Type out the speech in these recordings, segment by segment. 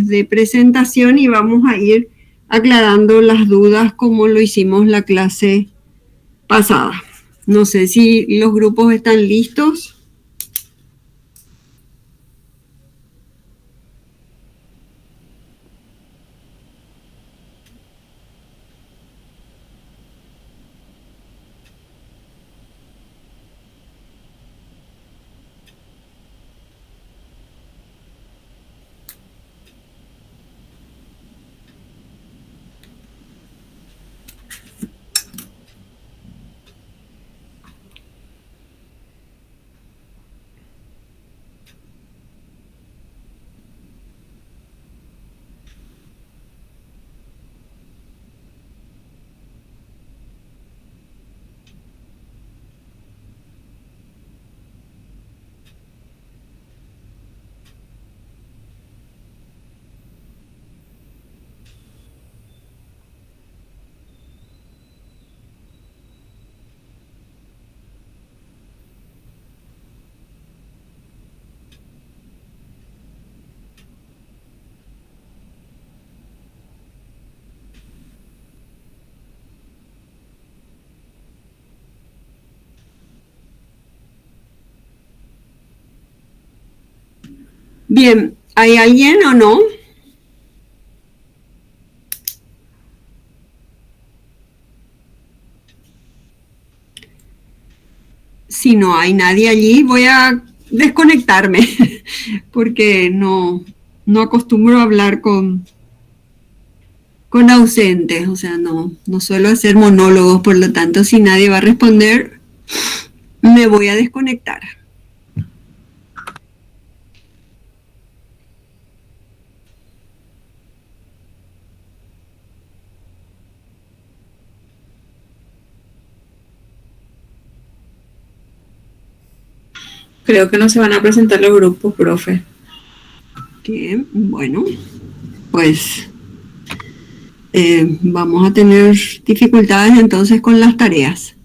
partes de presentación y vamos a ir aclarando las dudas como lo hicimos la clase pasada. No sé si los grupos están listos. Bien, ¿hay alguien o no? Si no hay nadie allí, voy a desconectarme porque no acostumbro a hablar con ausentes, o sea, no suelo hacer monólogos, por lo tanto, si nadie va a responder, me voy a desconectar. Creo que no se van a presentar los grupos, profe. Bien, bueno, pues vamos a tener dificultades entonces con las tareas.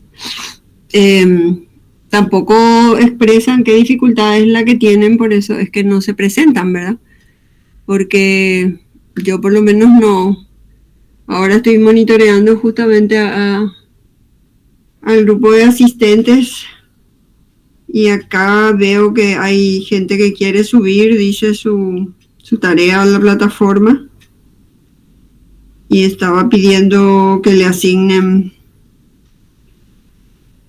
Tampoco expresan qué dificultad es la que tienen, por eso es que no se presentan, ¿verdad? Porque yo por lo menos no. Ahora estoy monitoreando justamente al grupo de asistentes y acá veo que hay gente que quiere subir, dice su tarea a la plataforma y estaba pidiendo que le asignen.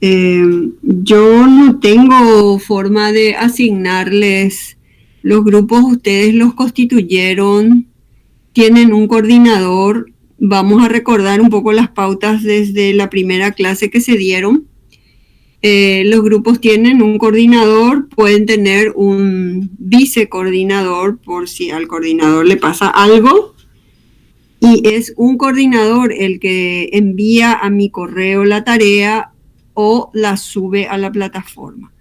Yo no tengo forma de asignarles los grupos, ustedes los constituyeron, tienen un coordinador. Vamos a recordar un poco las pautas desde la primera clase que se dieron. Los grupos tienen un coordinador, pueden tener un vicecoordinador por si al coordinador le pasa algo. Y es un coordinador el que envía a mi correo la tarea o la sube a la plataforma.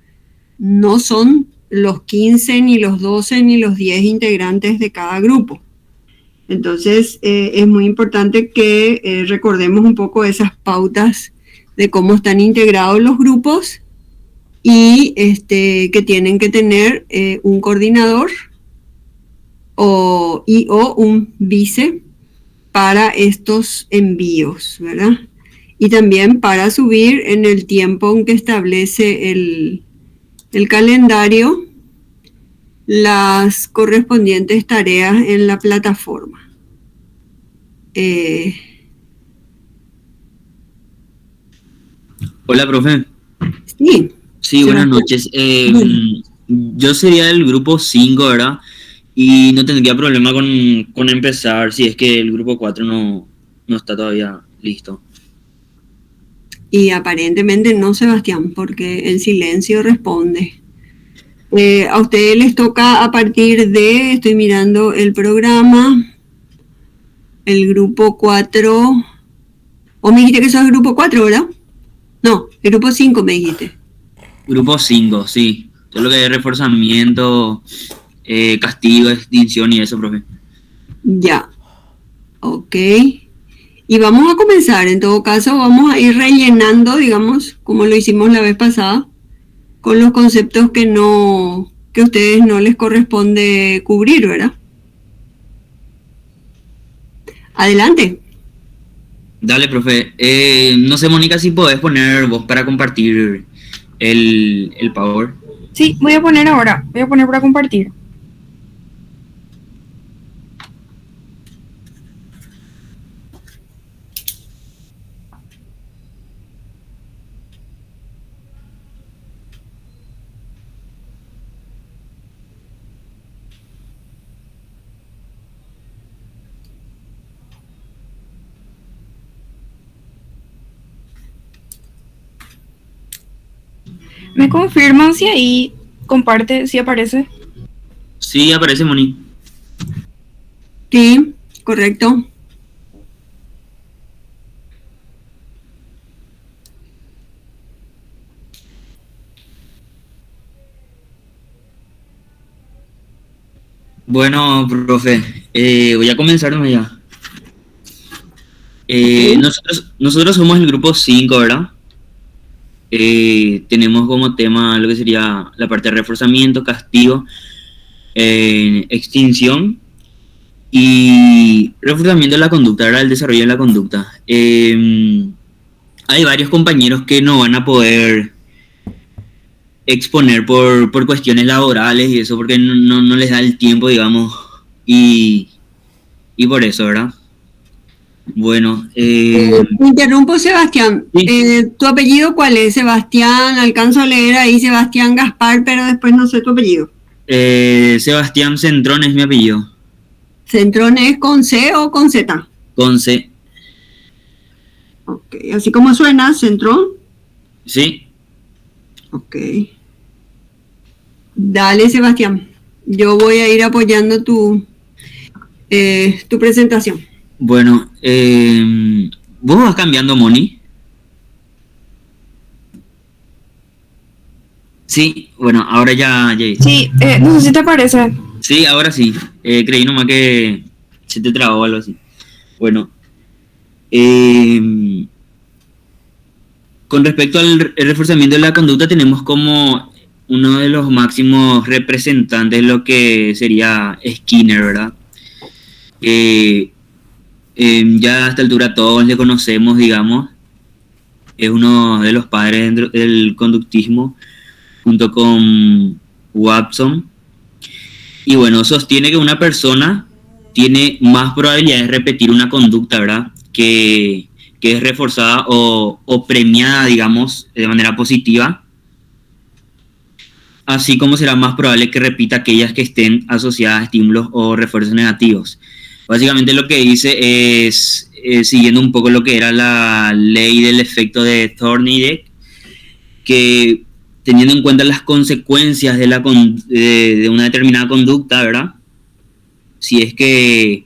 No son los 15, ni los 12, ni los 10 integrantes de cada grupo. Entonces, es muy importante que recordemos un poco esas pautas de cómo están integrados los grupos y que tienen que tener un coordinador o un vice para estos envíos, ¿verdad? Y también para subir en el tiempo en que establece el calendario las correspondientes tareas en la plataforma. Hola, profe. Sí. Sí, buenas noches. Yo sería el grupo 5, ¿verdad? Y no tendría problema con empezar si es que el grupo 4 no está todavía listo. Y aparentemente no, Sebastián, porque el silencio responde. A ustedes les toca a partir de, estoy mirando el programa, el grupo 4. ¿O me dijiste que sos el grupo 4, verdad? No, el grupo 5 me dijiste. Grupo 5, sí. Todo lo que es reforzamiento, castigo, extinción y eso, profe. Ya. Ok. Y vamos a comenzar, en todo caso, vamos a ir rellenando, digamos, como lo hicimos la vez pasada, con los conceptos que a ustedes no les corresponde cubrir, ¿verdad? Adelante. Dale, profe. No sé, Mónica, si podés poner voz para compartir el Power. Sí, voy a poner ahora. Voy a poner para compartir. ¿Me confirman si ahí comparte, si aparece? Sí, aparece, Moni. Sí, correcto. Bueno, profe, voy a comenzar nomás ya. Nosotros somos el grupo 5, ¿verdad? Tenemos como tema lo que sería la parte de reforzamiento, castigo, extinción y reforzamiento de la conducta, ¿verdad? El desarrollo de la conducta. Hay varios compañeros que no van a poder exponer por cuestiones laborales y eso, porque no les da el tiempo, digamos, y por eso, ¿verdad? Bueno, Me interrumpo, Sebastián. Sí. ¿Tu apellido cuál es, Sebastián? Alcanzo a leer ahí Sebastián Gaspar, pero después no sé tu apellido. Sebastián Centrón es mi apellido. ¿Centrón es con C o con Z? Con C. Ok, así como suena, Centrón. Sí. Ok. Dale, Sebastián. Yo voy a ir apoyando tu presentación. Bueno, ¿vos vas cambiando, Moni? Sí, bueno, ahora ya. Sí, no sé si te aparece. Sí, ahora sí. Creí nomás que se te trabó o algo así. Bueno, con respecto al reforzamiento de la conducta, tenemos como uno de los máximos representantes lo que sería Skinner, ¿verdad? Ya a esta altura todos le conocemos, digamos. Es uno de los padres dentro del conductismo, junto con Watson. Y bueno, sostiene que una persona tiene más probabilidades de repetir una conducta, ¿verdad? Que es reforzada o premiada, digamos, de manera positiva, así como será más probable que repita aquellas que estén asociadas a estímulos o refuerzos negativos. Básicamente lo que dice es, siguiendo un poco lo que era la ley del efecto de Thorndike, que teniendo en cuenta las consecuencias de una determinada conducta, ¿verdad? Si es que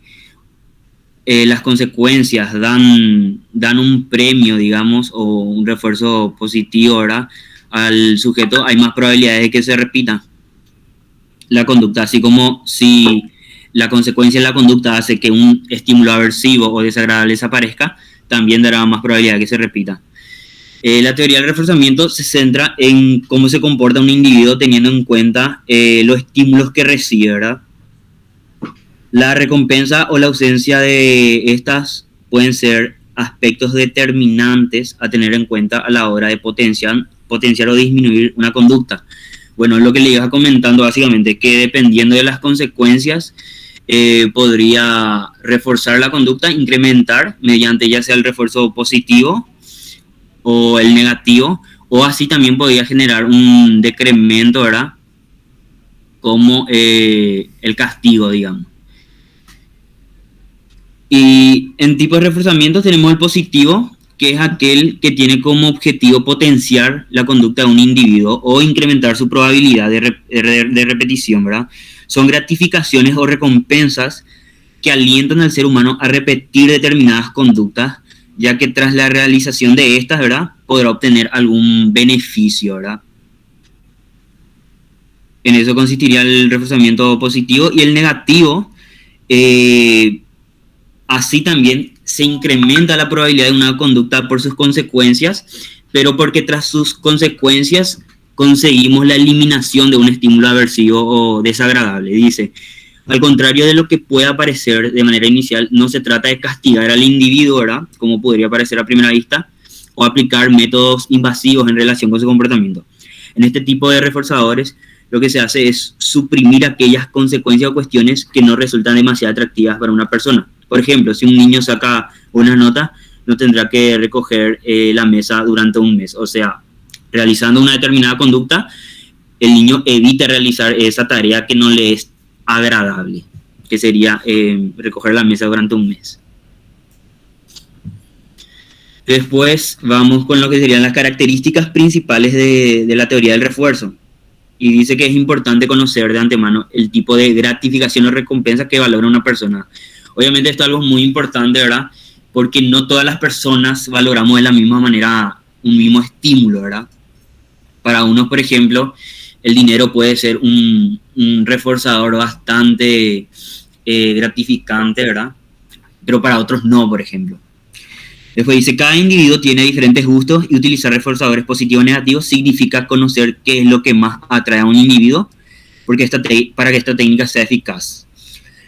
las consecuencias dan un premio, digamos, o un refuerzo positivo, ¿verdad?, al sujeto, hay más probabilidades de que se repita la conducta, así como si la consecuencia de la conducta hace que un estímulo aversivo o desagradable desaparezca, también dará más probabilidad de que se repita. La teoría del reforzamiento se centra en cómo se comporta un individuo teniendo en cuenta los estímulos que recibe, ¿verdad? La recompensa o la ausencia de estas pueden ser aspectos determinantes a tener en cuenta a la hora de potenciar o disminuir una conducta. Bueno, lo que le iba comentando básicamente, que dependiendo de las consecuencias, podría reforzar la conducta, incrementar mediante ya sea el refuerzo positivo o el negativo, o así también podría generar un decremento, ¿verdad? Como el castigo, digamos. Y en tipos de reforzamiento tenemos el positivo, que es aquel que tiene como objetivo potenciar la conducta de un individuo o incrementar su probabilidad de repetición, ¿verdad? Son gratificaciones o recompensas que alientan al ser humano a repetir determinadas conductas, ya que tras la realización de estas, ¿verdad?, podrá obtener algún beneficio, ¿verdad? En eso consistiría el reforzamiento positivo. Y el negativo, así también se incrementa la probabilidad de una conducta por sus consecuencias, pero porque tras sus consecuencias conseguimos la eliminación de un estímulo aversivo o desagradable. Dice, Al contrario de lo que pueda parecer de manera inicial, no se trata de castigar al individuo, ¿verdad?, como podría parecer a primera vista, o aplicar métodos invasivos en relación con su comportamiento. En este tipo de reforzadores, lo que se hace es suprimir aquellas consecuencias o cuestiones que no resultan demasiado atractivas para una persona. Por ejemplo, si un niño saca una nota, no tendrá que recoger la mesa durante un mes. O sea, realizando una determinada conducta, el niño evita realizar esa tarea que no le es agradable, que sería recoger la mesa durante un mes. Después vamos con lo que serían las características principales de la teoría del refuerzo. Y dice que es importante conocer de antemano el tipo de gratificación o recompensa que valora una persona. Obviamente esto es algo muy importante, ¿verdad? Porque no todas las personas valoramos de la misma manera un mismo estímulo, ¿verdad? Para unos, por ejemplo, el dinero puede ser un reforzador bastante gratificante, ¿verdad? Pero para otros no, por ejemplo. Después dice, cada individuo tiene diferentes gustos y utilizar reforzadores positivos o negativos significa conocer qué es lo que más atrae a un individuo para que esta técnica sea eficaz.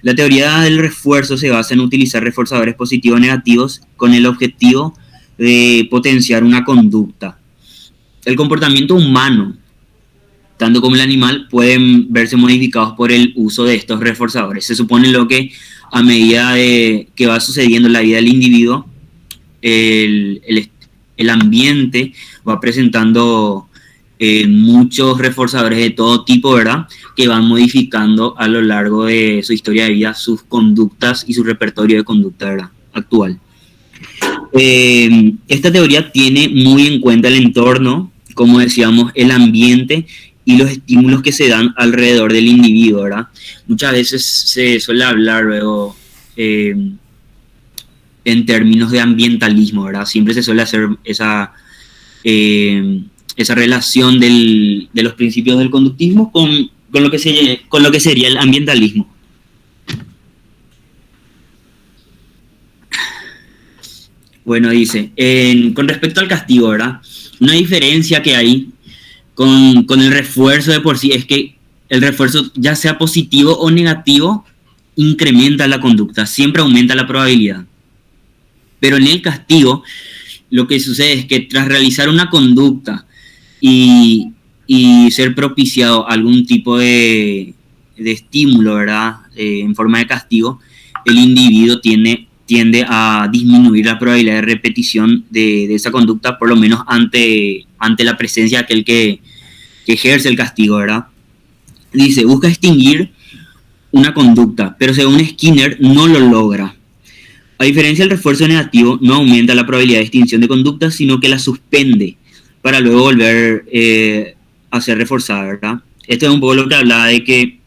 La teoría del refuerzo se basa en utilizar reforzadores positivos o negativos con el objetivo de potenciar una conducta. El comportamiento humano, tanto como el animal, pueden verse modificados por el uso de estos reforzadores. Se supone lo que a medida que va sucediendo en la vida del individuo, el ambiente va presentando muchos reforzadores de todo tipo, ¿verdad?, que van modificando a lo largo de su historia de vida sus conductas y su repertorio de conducta, ¿verdad?, actual. Esta teoría tiene muy en cuenta el entorno, como decíamos, el ambiente y los estímulos que se dan alrededor del individuo, ¿verdad? Muchas veces se suele hablar luego en términos de ambientalismo, ¿verdad? Siempre se suele hacer esa relación de los principios del conductismo con lo que sería el ambientalismo. Bueno, dice, con respecto al castigo, ¿verdad? Una diferencia que hay con el refuerzo de por sí es que el refuerzo, ya sea positivo o negativo, incrementa la conducta, siempre aumenta la probabilidad. Pero en el castigo, lo que sucede es que tras realizar una conducta y ser propiciado algún tipo de estímulo, ¿verdad?, en forma de castigo, el individuo tiende a disminuir la probabilidad de repetición de esa conducta, por lo menos ante la presencia de aquel que ejerce el castigo, ¿verdad? Dice, busca extinguir una conducta, pero según Skinner no lo logra. A diferencia del refuerzo negativo, no aumenta la probabilidad de extinción de conductas, sino que la suspende para luego volver a ser reforzada, ¿verdad? Esto es un poco lo que hablaba de que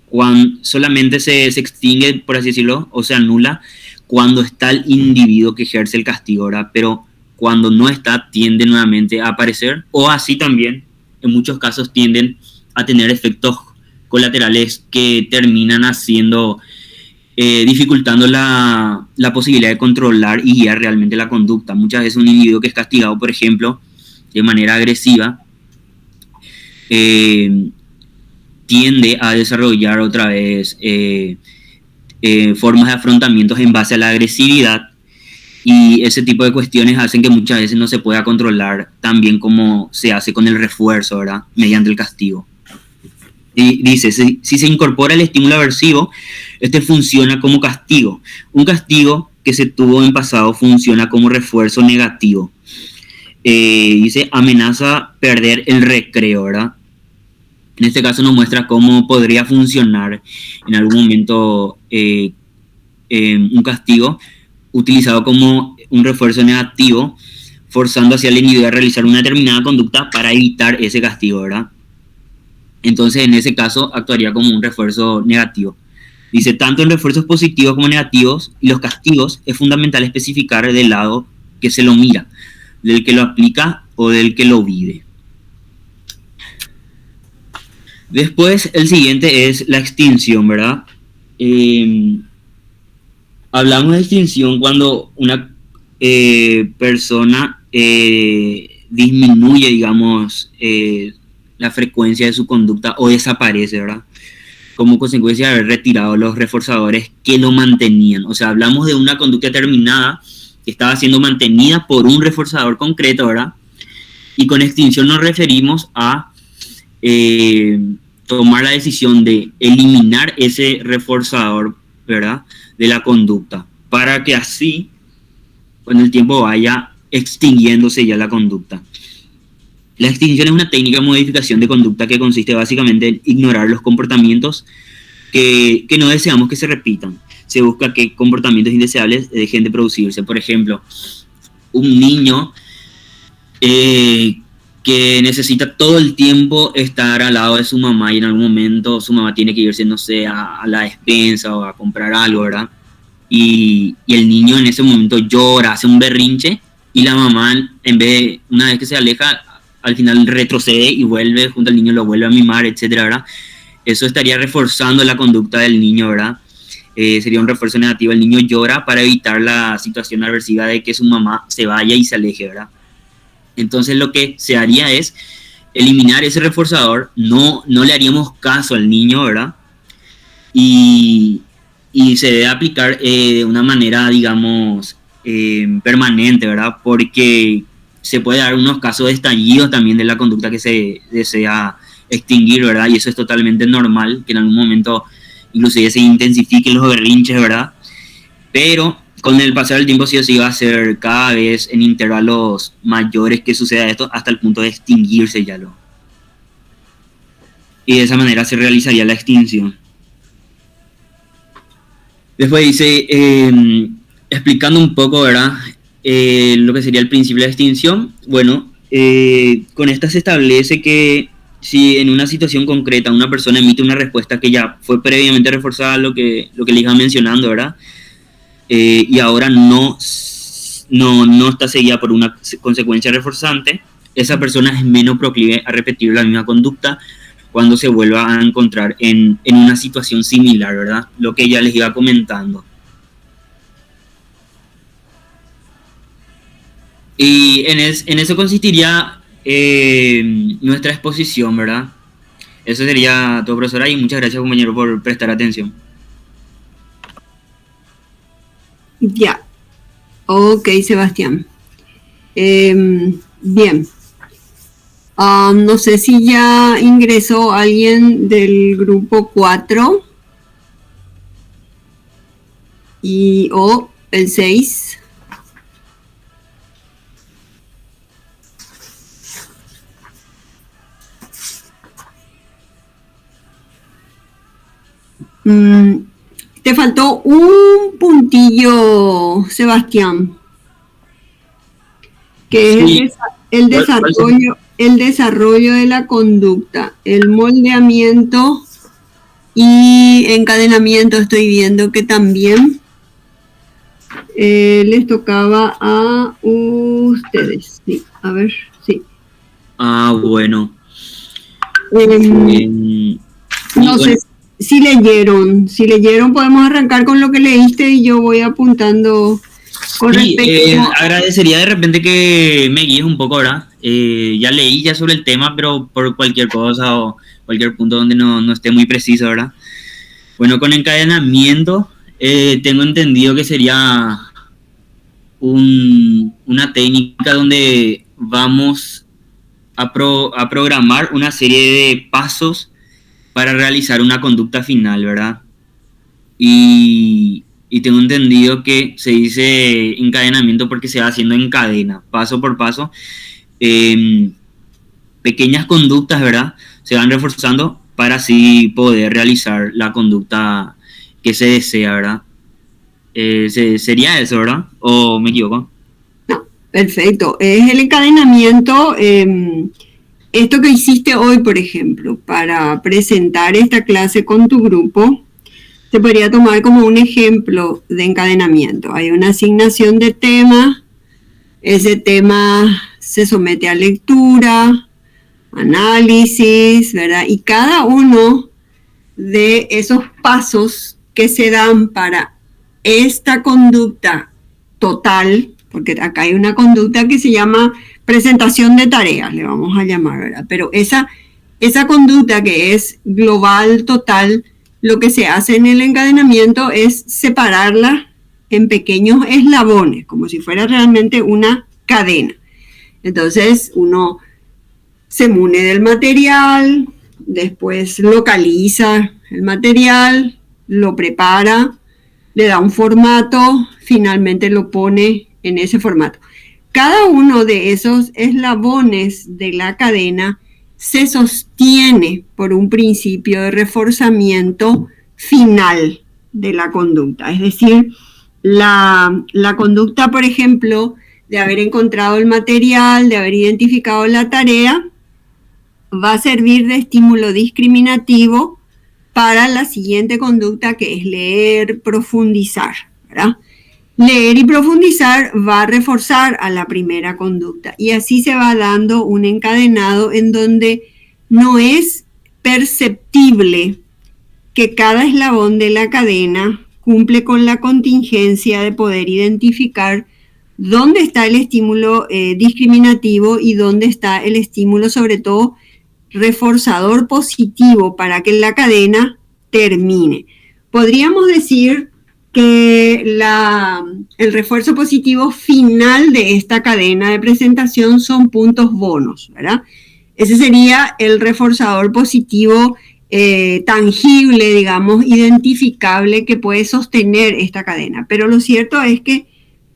cuando solamente se extingue, por así decirlo, o se anula cuando está el individuo que ejerce el castigo, ¿verdad? Pero cuando no está, tiende nuevamente a aparecer, o así también, en muchos casos, tienden a tener efectos colaterales que terminan haciendo, dificultando la posibilidad de controlar y guiar realmente la conducta. Muchas veces un individuo que es castigado, por ejemplo, de manera agresiva, tiende a desarrollar otra vez formas de afrontamientos en base a la agresividad, y ese tipo de cuestiones hacen que muchas veces no se pueda controlar tan bien como se hace con el refuerzo, ¿verdad?, mediante el castigo. Y dice, si se incorpora el estímulo aversivo, este funciona como castigo. Un castigo que se tuvo en pasado funciona como refuerzo negativo. Dice, amenaza perder el recreo, ¿verdad? En este caso nos muestra cómo podría funcionar en algún momento un castigo utilizado como un refuerzo negativo, forzando hacia el individuo a realizar una determinada conducta para evitar ese castigo, ¿verdad? Entonces, en ese caso, actuaría como un refuerzo negativo. Dice, tanto en refuerzos positivos como negativos y los castigos, es fundamental especificar del lado que se lo mira, del que lo aplica o del que lo vive. Después, el siguiente es la extinción, ¿verdad? Hablamos de extinción cuando una persona disminuye, digamos, la frecuencia de su conducta o desaparece, ¿verdad? como consecuencia de haber retirado los reforzadores que lo mantenían. O sea, hablamos de una conducta determinada que estaba siendo mantenida por un reforzador concreto, ¿verdad? Y con extinción nos referimos a tomar la decisión de eliminar ese reforzador, ¿verdad?, de la conducta, para que así, con el tiempo, vaya extinguiéndose ya la conducta. La extinción es una técnica de modificación de conducta que consiste básicamente en ignorar los comportamientos que no deseamos que se repitan. Se busca que comportamientos indeseables dejen de producirse. Por ejemplo, un niño que necesita todo el tiempo estar al lado de su mamá y en algún momento su mamá tiene que irse, no sé, a la despensa o a comprar algo, ¿verdad? Y el niño en ese momento llora, hace un berrinche y la mamá, en vez de, una vez que se aleja, al final retrocede y vuelve junto al niño, lo vuelve a mimar, etcétera, ¿verdad? Eso estaría reforzando la conducta del niño, ¿verdad? Sería un refuerzo negativo. El niño llora para evitar la situación aversiva de que su mamá se vaya y se aleje, ¿verdad? Entonces lo que se haría es eliminar ese reforzador, no le haríamos caso al niño, ¿verdad? Y se debe aplicar de una manera, digamos, permanente, ¿verdad? Porque se puede dar unos casos de estallidos también de la conducta que se desea extinguir, ¿verdad? Y eso es totalmente normal, que en algún momento inclusive se intensifiquen los berrinches, ¿verdad? Pero con el pasar del tiempo sí o sí va a ser cada vez en intervalos mayores que suceda esto hasta el punto de extinguirse ya lo. Y de esa manera se realizaría la extinción. Después dice, explicando un poco, ¿verdad?, lo que sería el principio de extinción. Bueno, con esta se establece que si en una situación concreta una persona emite una respuesta que ya fue previamente reforzada, lo que le iba mencionando, ¿verdad?, y ahora no está seguida por una consecuencia reforzante, esa persona es menos proclive a repetir la misma conducta cuando se vuelva a encontrar en una situación similar, ¿verdad? Lo que ya les iba comentando. Y en eso consistiría nuestra exposición, ¿verdad? Eso sería todo, profesora, y muchas gracias, compañero, por prestar atención. Ya. Ok, Sebastián. Bien. No sé si ya ingresó alguien del grupo 4 o el 6. Te faltó un puntillo, Sebastián, que es sí, el desarrollo de la conducta, el moldeamiento y encadenamiento. Estoy viendo que también les tocaba a ustedes. Sí, a ver, sí. Bueno. No sé si leyeron, podemos arrancar con lo que leíste y yo voy apuntando con respecto. Agradecería de repente que me guíes un poco, ¿verdad? Ya leí ya sobre el tema, pero por cualquier cosa o cualquier punto donde no esté muy preciso, ¿verdad? Bueno, con encadenamiento tengo entendido que sería una técnica donde vamos a programar una serie de pasos para realizar una conducta final, ¿verdad? Y tengo entendido que se dice encadenamiento porque se va haciendo en cadena, paso por paso. Pequeñas conductas, ¿verdad?, se van reforzando para así poder realizar la conducta que se desea, ¿verdad? ¿Sería eso, verdad? ¿O me equivoco? No, perfecto. Es el encadenamiento. Esto que hiciste hoy, por ejemplo, para presentar esta clase con tu grupo, se podría tomar como un ejemplo de encadenamiento. Hay una asignación de tema, ese tema se somete a lectura, análisis, ¿verdad? Y cada uno de esos pasos que se dan para esta conducta total, porque acá hay una conducta que se llama presentación de tareas, le vamos a llamar, ¿verdad? Pero esa conducta que es global, total, lo que se hace en el encadenamiento es separarla en pequeños eslabones, como si fuera realmente una cadena. Entonces uno se mune del material, después localiza el material, lo prepara, le da un formato, finalmente lo pone en ese formato. Cada uno de esos eslabones de la cadena se sostiene por un principio de reforzamiento final de la conducta. Es decir, la conducta, por ejemplo, de haber encontrado el material, de haber identificado la tarea, va a servir de estímulo discriminativo para la siguiente conducta, que es leer, profundizar, ¿verdad? Leer y profundizar va a reforzar a la primera conducta y así se va dando un encadenado en donde no es perceptible que cada eslabón de la cadena cumple con la contingencia de poder identificar dónde está el estímulo discriminativo y dónde está el estímulo, sobre todo, reforzador positivo para que la cadena termine. Podríamos decir que el refuerzo positivo final de esta cadena de presentación son puntos bonos, ¿verdad? Ese sería el reforzador positivo tangible, digamos, identificable que puede sostener esta cadena. Pero lo cierto es que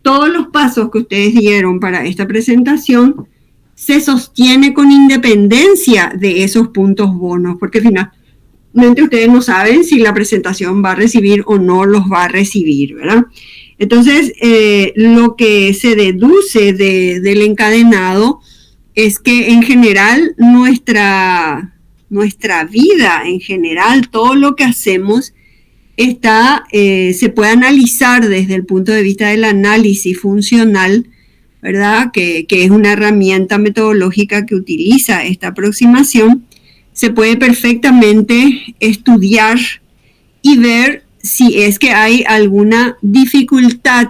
todos los pasos que ustedes dieron para esta presentación se sostiene con independencia de esos puntos bonos, porque finalmente ustedes no saben si la presentación va a recibir o no los va a recibir, ¿verdad? Entonces, lo que se deduce del encadenado es que en general nuestra vida, en general, todo lo que hacemos se puede analizar desde el punto de vista del análisis funcional, ¿verdad? Que es una herramienta metodológica que utiliza esta aproximación. Se puede perfectamente estudiar y ver si es que hay alguna dificultad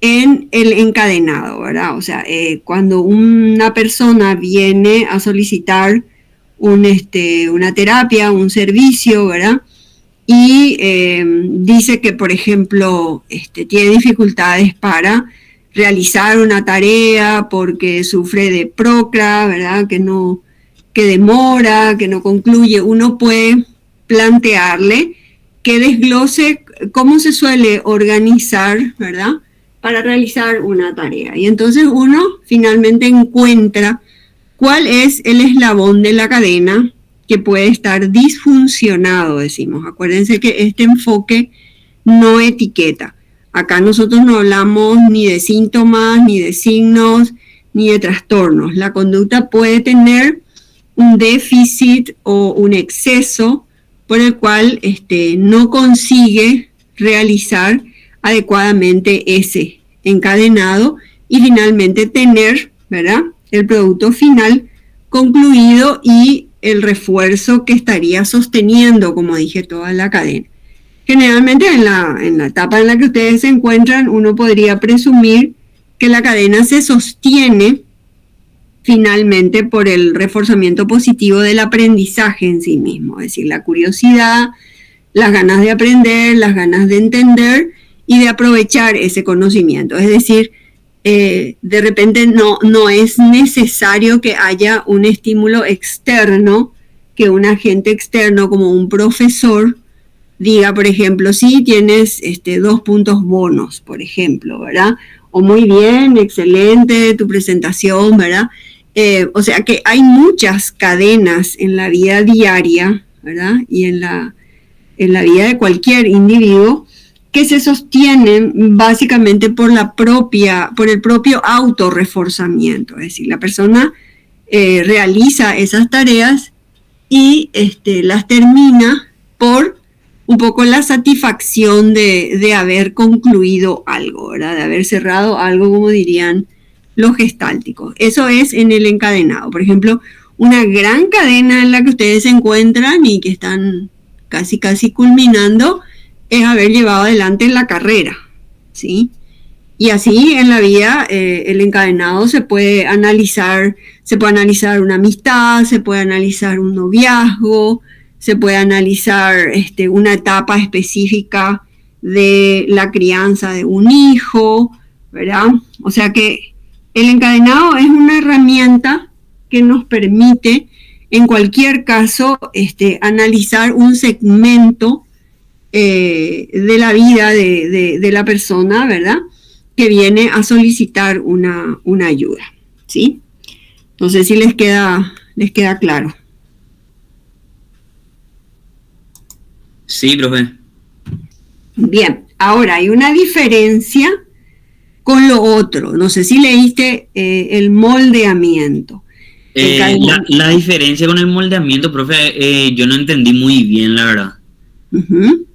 en el encadenado, ¿verdad? O sea, cuando una persona viene a solicitar una terapia, un servicio, ¿verdad? Y dice que, por ejemplo, tiene dificultades para realizar una tarea porque sufre de procra, ¿verdad? Que demora, que no concluye. Uno puede plantearle que desglose cómo se suele organizar, ¿verdad?, para realizar una tarea. Y entonces uno finalmente encuentra cuál es el eslabón de la cadena que puede estar disfuncionado, decimos. Acuérdense que este enfoque no etiqueta. Acá nosotros no hablamos ni de síntomas, ni de signos, ni de trastornos. La conducta puede tener un déficit o un exceso por el cual no consigue realizar adecuadamente ese encadenado y finalmente tener, ¿verdad?, el producto final concluido y el refuerzo que estaría sosteniendo, como dije, toda la cadena. Generalmente en la etapa en la que ustedes se encuentran, uno podría presumir que la cadena se sostiene finalmente por el reforzamiento positivo del aprendizaje en sí mismo, es decir, la curiosidad, las ganas de aprender, las ganas de entender y de aprovechar ese conocimiento. Es decir, de repente no es necesario que haya un estímulo externo, que un agente externo como un profesor diga, por ejemplo, sí, tienes 2 puntos bonos, por ejemplo, ¿verdad? O muy bien, excelente tu presentación, ¿verdad? O sea que hay muchas cadenas en la vida diaria, ¿verdad? Y en la vida de cualquier individuo que se sostienen básicamente por el propio autorreforzamiento. Es decir, la persona realiza esas tareas y las termina por un poco la satisfacción de haber concluido algo, ¿verdad? De haber cerrado algo, como dirían los gestálticos. Eso es en el encadenado. Por ejemplo, una gran cadena en la que ustedes se encuentran y que están casi culminando es haber llevado adelante la carrera, ¿sí? Y así en la vida el encadenado se puede analizar una amistad, se puede analizar un noviazgo, se puede analizar una etapa específica de la crianza de un hijo, ¿verdad? O sea que el encadenado es una herramienta que nos permite, en cualquier caso, analizar un segmento de la vida de la persona, ¿verdad?, que viene a solicitar una ayuda, ¿sí? Entonces, si les queda claro. Sí, profe. Bien, ahora hay una diferencia con lo otro. No sé si leíste el moldeamiento. La diferencia con el moldeamiento, profe, yo no entendí muy bien, la verdad. Uh-huh.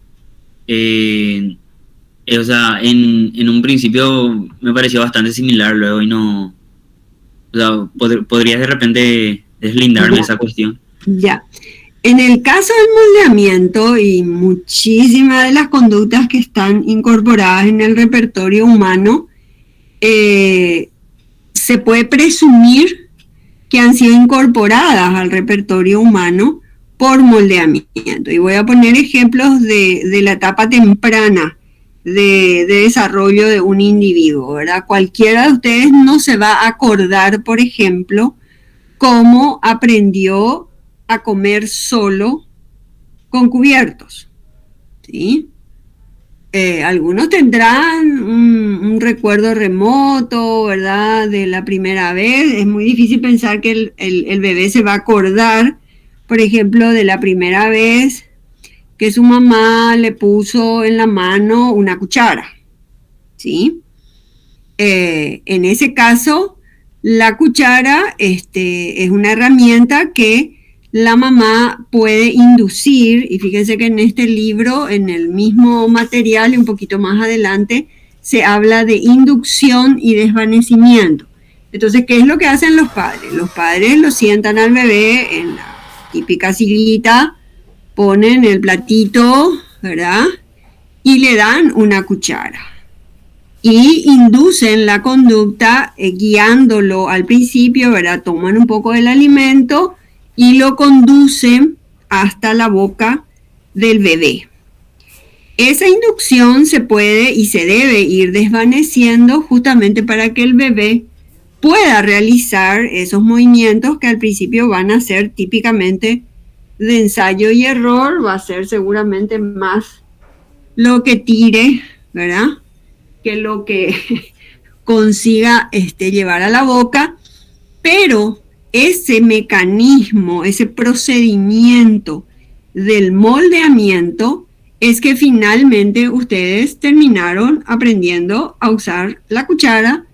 O sea, en un principio me pareció bastante similar, luego y no... O sea, ¿podrías de repente deslindarme esa cuestión? Ya. En el caso del moldeamiento y muchísimas de las conductas que están incorporadas en el repertorio humano, se puede presumir que han sido incorporadas al repertorio humano por moldeamiento. Y voy a poner ejemplos de la etapa temprana de desarrollo de un individuo, ¿verdad? Cualquiera de ustedes no se va a acordar, por ejemplo, cómo aprendió a comer solo con cubiertos, ¿sí? Algunos tendrán un recuerdo remoto, ¿verdad?, de la primera vez. Es muy difícil pensar que el bebé se va a acordar, por ejemplo, de la primera vez que su mamá le puso en la mano una cuchara, ¿sí? En ese caso, la cuchara es una herramienta que la mamá puede inducir, y fíjense que en este libro, en el mismo material y un poquito más adelante, se habla de inducción y desvanecimiento. Entonces, ¿qué es lo que hacen los padres? Los padres lo sientan al bebé en la típica sillita, ponen el platito, ¿verdad?, y le dan una cuchara. Y inducen la conducta guiándolo al principio, ¿verdad? Toman un poco del alimento y lo conducen hasta la boca del bebé. Esa inducción se puede y se debe ir desvaneciendo justamente para que el bebé pueda realizar esos movimientos que al principio van a ser típicamente de ensayo y error, va a ser seguramente más lo que tire, ¿verdad?, que lo que consiga llevar a la boca, pero ese mecanismo, ese procedimiento del moldeamiento es que finalmente ustedes terminaron aprendiendo a usar la cuchara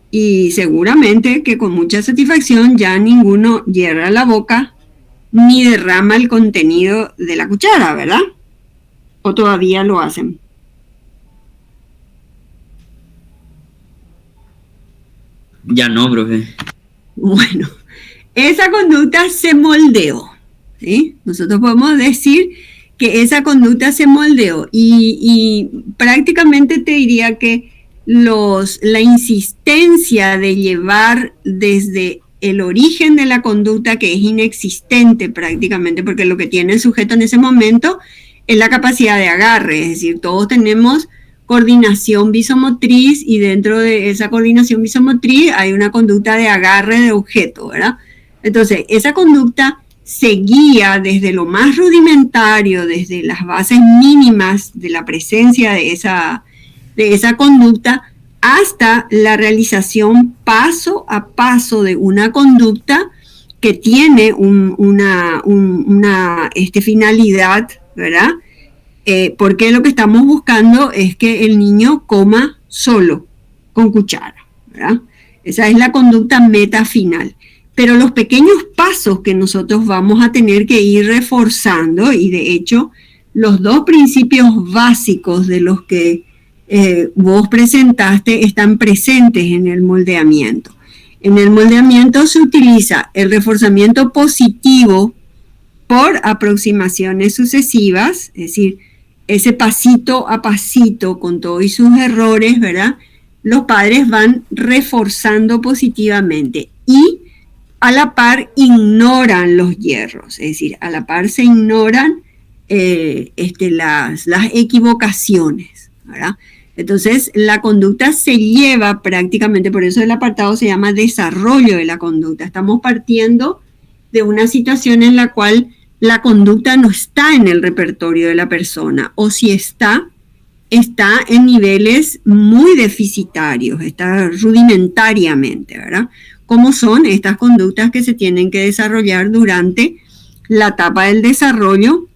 y seguramente que con mucha satisfacción ya ninguno hierra la boca ni derrama el contenido de la cuchara, ¿verdad? ¿O todavía lo hacen? Ya no, profe. Bueno, esa conducta se moldeó, ¿sí? Nosotros podemos decir que esa conducta se moldeó y prácticamente te diría que la insistencia de llevar desde el origen de la conducta, que es inexistente prácticamente, porque lo que tiene el sujeto en ese momento es la capacidad de agarre, es decir, todos tenemos coordinación visomotriz y dentro de esa coordinación visomotriz hay una conducta de agarre de objeto, ¿verdad? Entonces, esa conducta se guía desde lo más rudimentario, desde las bases mínimas de la presencia de esa conducta, hasta la realización paso a paso de una conducta que tiene una finalidad, ¿verdad? Porque lo que estamos buscando es que el niño coma solo, con cuchara, ¿verdad? Esa es la conducta meta final. Pero los pequeños pasos que nosotros vamos a tener que ir reforzando, y de hecho, los dos principios básicos de los que vos presentaste están presentes en el moldeamiento. En el moldeamiento se utiliza el reforzamiento positivo por aproximaciones sucesivas, es decir, ese pasito a pasito con todos sus errores, ¿verdad? Los padres van reforzando positivamente y a la par ignoran los hierros, es decir, a la par se ignoran las equivocaciones, ¿verdad? Entonces, la conducta se lleva prácticamente, por eso el apartado se llama desarrollo de la conducta. Estamos partiendo de una situación en la cual la conducta no está en el repertorio de la persona, o si está en niveles muy deficitarios, está rudimentariamente, ¿verdad? ¿Cómo son estas conductas que se tienen que desarrollar durante la etapa del desarrollo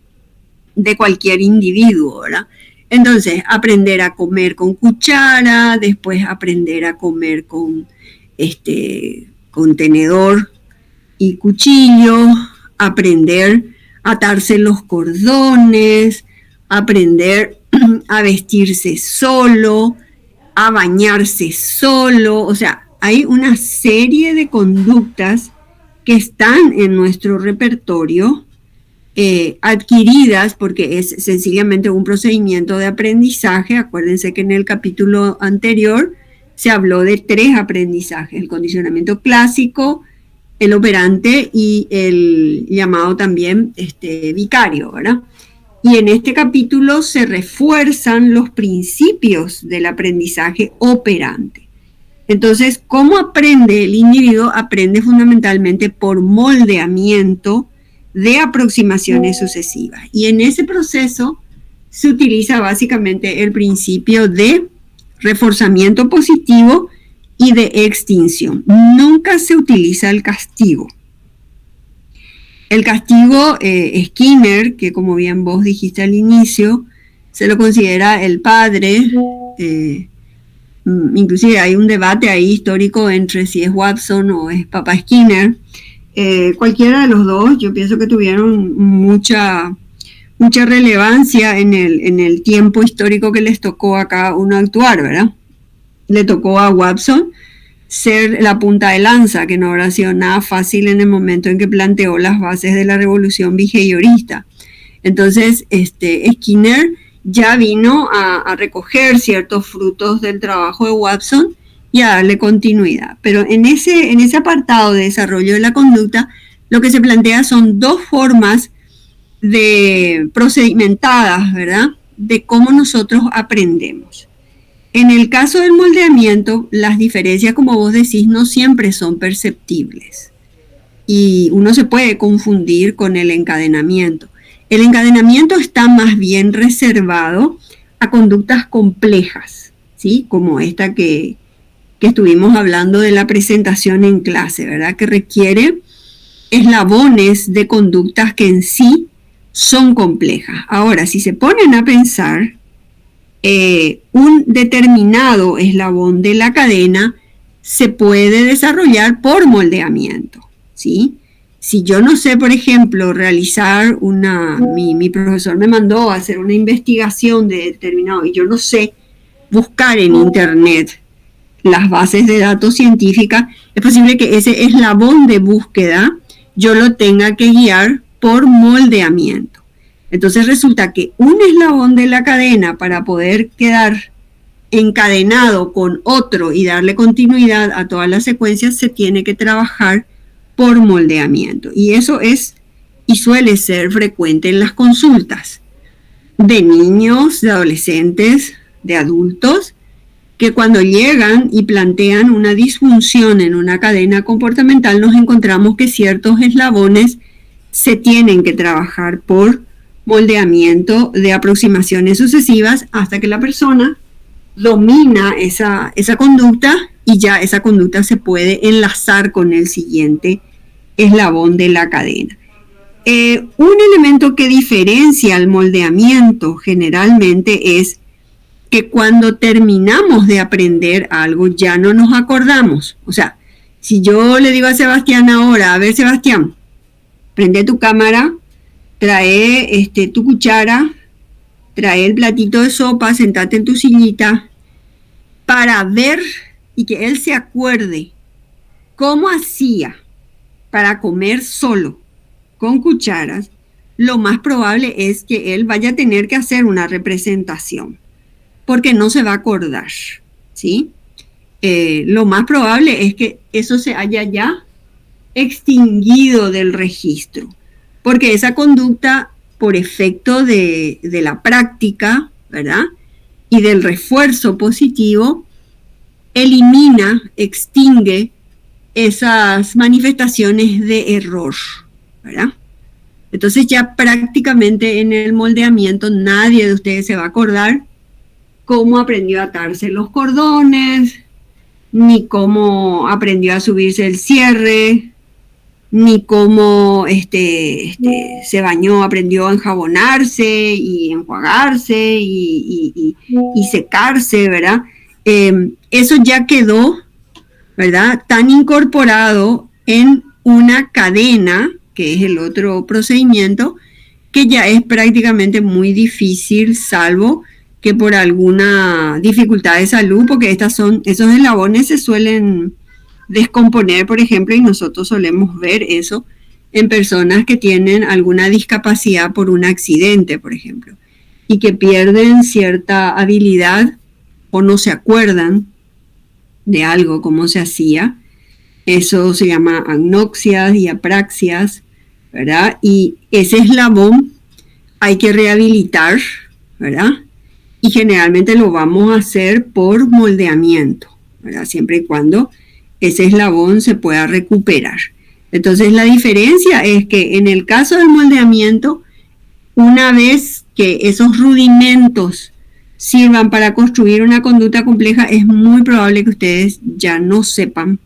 de cualquier individuo, ¿verdad? Entonces, aprender a comer con cuchara, después aprender a comer con tenedor y cuchillo, aprender a atarse los cordones, aprender a vestirse solo, a bañarse solo. O sea, hay una serie de conductas que están en nuestro repertorio, adquiridas porque es sencillamente un procedimiento de aprendizaje. Acuérdense que en el capítulo anterior se habló de 3 aprendizajes: el condicionamiento clásico, el operante y el llamado también vicario, ¿verdad? Y en este capítulo se refuerzan los principios del aprendizaje operante. Entonces, ¿cómo aprende el individuo? Aprende fundamentalmente por moldeamiento de aproximaciones sucesivas. Y en ese proceso se utiliza básicamente el principio de reforzamiento positivo y de extinción. Nunca se utiliza el castigo. El castigo, Skinner, que como bien vos dijiste al inicio, se lo considera el padre. Inclusive hay un debate ahí histórico entre si es Watson o es Papá Skinner. Cualquiera de los dos, yo pienso que tuvieron mucha relevancia en el tiempo histórico que les tocó a cada uno actuar, ¿verdad? Le tocó a Watson ser la punta de lanza, que no habrá sido nada fácil en el momento en que planteó las bases de la revolución behaviorista. Entonces, Skinner ya vino a recoger ciertos frutos del trabajo de Watson y a darle continuidad. Pero en ese apartado de desarrollo de la conducta, lo que se plantea son 2 formas procedimentadas, ¿verdad?, de cómo nosotros aprendemos. En el caso del moldeamiento, las diferencias, como vos decís, no siempre son perceptibles. Y uno se puede confundir con el encadenamiento. El encadenamiento está más bien reservado a conductas complejas, ¿sí? Como esta que estuvimos hablando de la presentación en clase, ¿verdad? Que requiere eslabones de conductas que en sí son complejas. Ahora, si se ponen a pensar, un determinado eslabón de la cadena se puede desarrollar por moldeamiento, ¿sí? Si yo no sé, por ejemplo, realizar mi profesor me mandó a hacer una investigación de determinado, y yo no sé buscar en internet las bases de datos científicas, es posible que ese eslabón de búsqueda yo lo tenga que guiar por moldeamiento. Entonces resulta que un eslabón de la cadena, para poder quedar encadenado con otro y darle continuidad a todas las secuencias, se tiene que trabajar por moldeamiento. Y eso es y suele ser frecuente en las consultas de niños, de adolescentes, de adultos, que cuando llegan y plantean una disfunción en una cadena comportamental, nos encontramos que ciertos eslabones se tienen que trabajar por moldeamiento de aproximaciones sucesivas hasta que la persona domina esa conducta y ya esa conducta se puede enlazar con el siguiente eslabón de la cadena. Un elemento que diferencia el moldeamiento generalmente es que cuando terminamos de aprender algo ya no nos acordamos. O sea, si yo le digo a Sebastián ahora, a ver Sebastián, prende tu cámara, trae tu cuchara, trae el platito de sopa, sentate en tu sillita, para ver y que él se acuerde cómo hacía para comer solo, con cucharas, lo más probable es que él vaya a tener que hacer una representación, porque no se va a acordar, ¿sí? Lo más probable es que eso se haya ya extinguido del registro, porque esa conducta, por efecto de la práctica, ¿verdad?, y del refuerzo positivo, elimina, extingue esas manifestaciones de error, ¿verdad? Entonces ya prácticamente en el moldeamiento nadie de ustedes se va a acordar cómo aprendió a atarse los cordones, ni cómo aprendió a subirse el cierre, ni cómo se bañó, aprendió a enjabonarse y enjuagarse y secarse, ¿verdad? Eso ya quedó, ¿verdad?, tan incorporado en una cadena, que es el otro procedimiento, que ya es prácticamente muy difícil, salvo que por alguna dificultad de salud, porque esos eslabones se suelen descomponer, por ejemplo, y nosotros solemos ver eso en personas que tienen alguna discapacidad por un accidente, por ejemplo, y que pierden cierta habilidad o no se acuerdan de algo como se hacía. Eso se llama agnoxias y apraxias, ¿verdad? Y ese eslabón hay que rehabilitar, ¿verdad? Y generalmente lo vamos a hacer por moldeamiento, ¿verdad?, siempre y cuando ese eslabón se pueda recuperar. Entonces la diferencia es que en el caso del moldeamiento, una vez que esos rudimentos sirvan para construir una conducta compleja, es muy probable que ustedes ya no sepan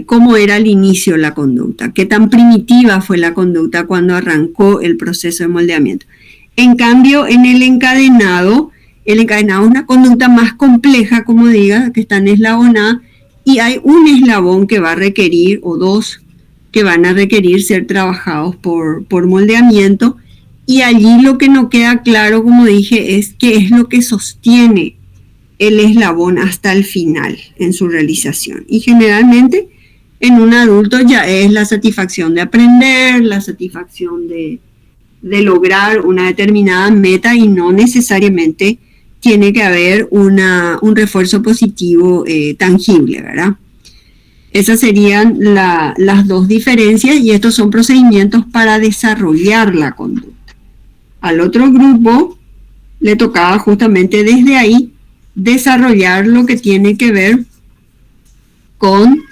cómo era al inicio la conducta, qué tan primitiva fue la conducta cuando arrancó el proceso de moldeamiento. En cambio, en el encadenado es una conducta más compleja, como diga, que están eslabonadas, y hay un eslabón que va a requerir, o dos, que van a requerir ser trabajados por moldeamiento, y allí lo que no queda claro, como dije, es qué es lo que sostiene el eslabón hasta el final en su realización. Y generalmente en un adulto ya es la satisfacción de aprender, la satisfacción de lograr una determinada meta, y no necesariamente tiene que haber un refuerzo positivo tangible, ¿verdad? Esas serían las dos diferencias, y estos son procedimientos para desarrollar la conducta. Al otro grupo le tocaba justamente desde ahí desarrollar lo que tiene que ver con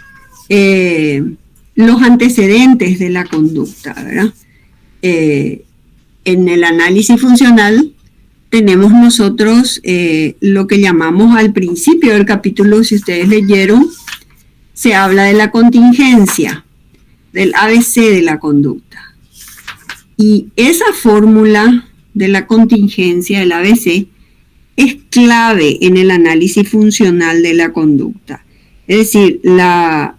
los antecedentes de la conducta, ¿verdad? En el análisis funcional tenemos nosotros lo que llamamos al principio del capítulo, si ustedes leyeron, se habla de la contingencia, del ABC de la conducta. Y esa fórmula de la contingencia, del ABC, es clave en el análisis funcional de la conducta. Es decir, la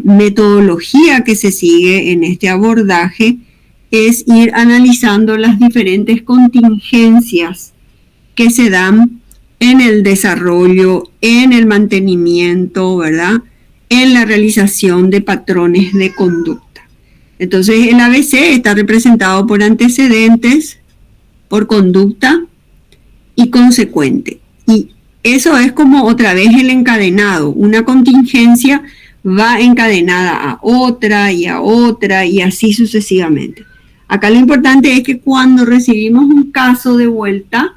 metodología que se sigue en este abordaje es ir analizando las diferentes contingencias que se dan en el desarrollo, en el mantenimiento, ¿verdad?, en la realización de patrones de conducta. Entonces, el ABC está representado por antecedentes, por conducta y consecuente. Y eso es como otra vez el encadenado. Una contingencia va encadenada a otra y así sucesivamente. Acá lo importante es que cuando recibimos un caso de vuelta,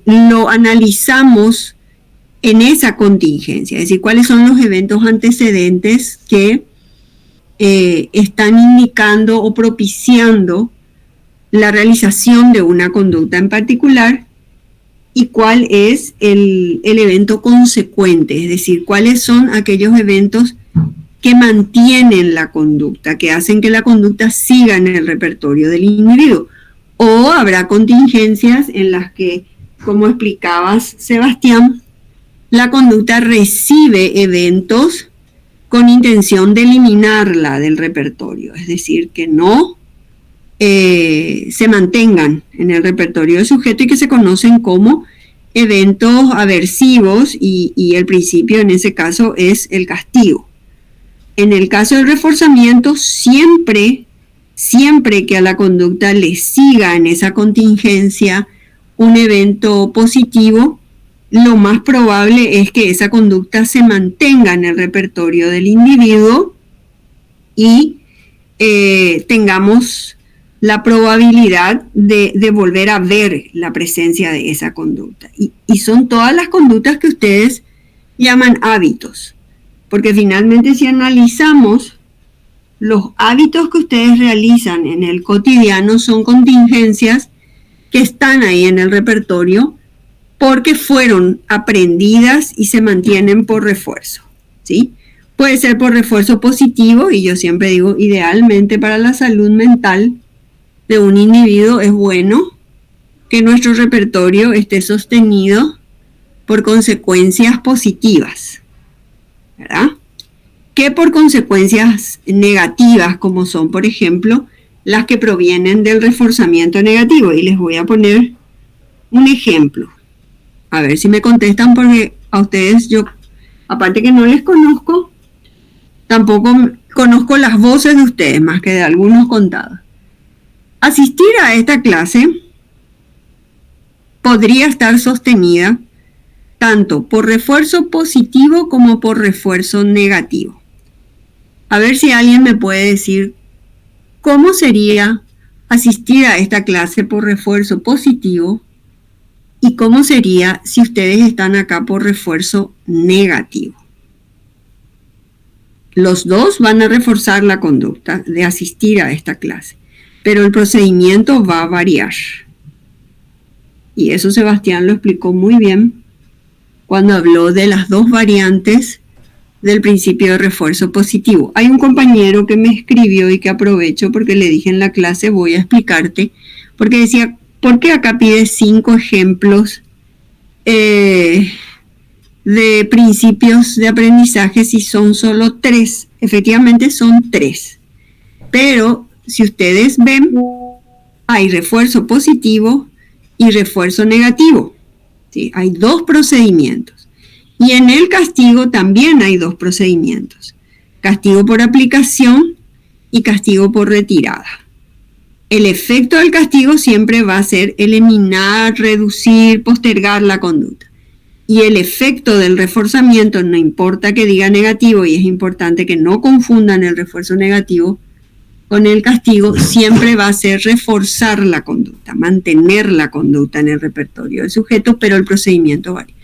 lo analizamos en esa contingencia, es decir, cuáles son los eventos antecedentes que están indicando o propiciando la realización de una conducta en particular, y cuál es el evento consecuente, es decir, cuáles son aquellos eventos que mantienen la conducta, que hacen que la conducta siga en el repertorio del individuo. O habrá contingencias en las que, como explicabas, Sebastián, la conducta recibe eventos con intención de eliminarla del repertorio, es decir, que no se mantengan en el repertorio del sujeto y que se conocen como eventos aversivos, y el principio en ese caso es el castigo. En el caso del reforzamiento, siempre que a la conducta le siga en esa contingencia un evento positivo, lo más probable es que esa conducta se mantenga en el repertorio del individuo y tengamos la probabilidad de volver a ver la presencia de esa conducta. Y son todas las conductas que ustedes llaman hábitos, porque finalmente si analizamos los hábitos que ustedes realizan en el cotidiano son contingencias que están ahí en el repertorio porque fueron aprendidas y se mantienen por refuerzo, ¿sí? Puede ser por refuerzo positivo, y yo siempre digo, idealmente para la salud mental de un individuo es bueno que nuestro repertorio esté sostenido por consecuencias positivas, ¿verdad? Que por consecuencias negativas, como son, por ejemplo, las que provienen del reforzamiento negativo. Y les voy a poner un ejemplo. A ver si me contestan, porque a ustedes yo, aparte que no les conozco, tampoco conozco las voces de ustedes, más que de algunos contados. Asistir a esta clase podría estar sostenida tanto por refuerzo positivo como por refuerzo negativo. A ver si alguien me puede decir cómo sería asistir a esta clase por refuerzo positivo y cómo sería si ustedes están acá por refuerzo negativo. Los dos van a reforzar la conducta de asistir a esta clase, pero el procedimiento va a variar. Y eso Sebastián lo explicó muy bien cuando habló de las dos variantes del principio de refuerzo positivo. Hay un compañero que me escribió y que aprovecho porque le dije en la clase, voy a explicarte, porque decía, ¿por qué acá pide 5 ejemplos de principios de aprendizaje si son solo 3? Efectivamente son 3, pero si ustedes ven, hay refuerzo positivo y refuerzo negativo, ¿sí? Hay 2 procedimientos. Y en el castigo también hay 2 procedimientos. Castigo por aplicación y castigo por retirada. El efecto del castigo siempre va a ser eliminar, reducir, postergar la conducta. Y el efecto del reforzamiento, no importa que diga negativo, y es importante que no confundan el refuerzo negativo con el castigo, siempre va a ser reforzar la conducta, mantener la conducta en el repertorio del sujeto, pero el procedimiento varía.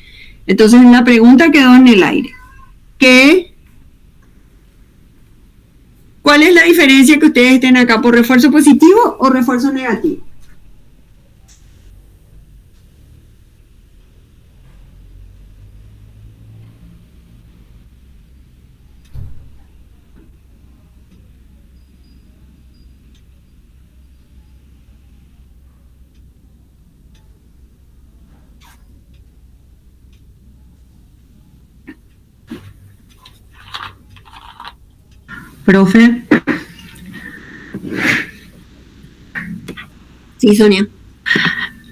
Entonces la pregunta quedó en el aire. ¿Cuál es la diferencia que ustedes estén acá por refuerzo positivo o refuerzo negativo? Profe. Sí, Sonia.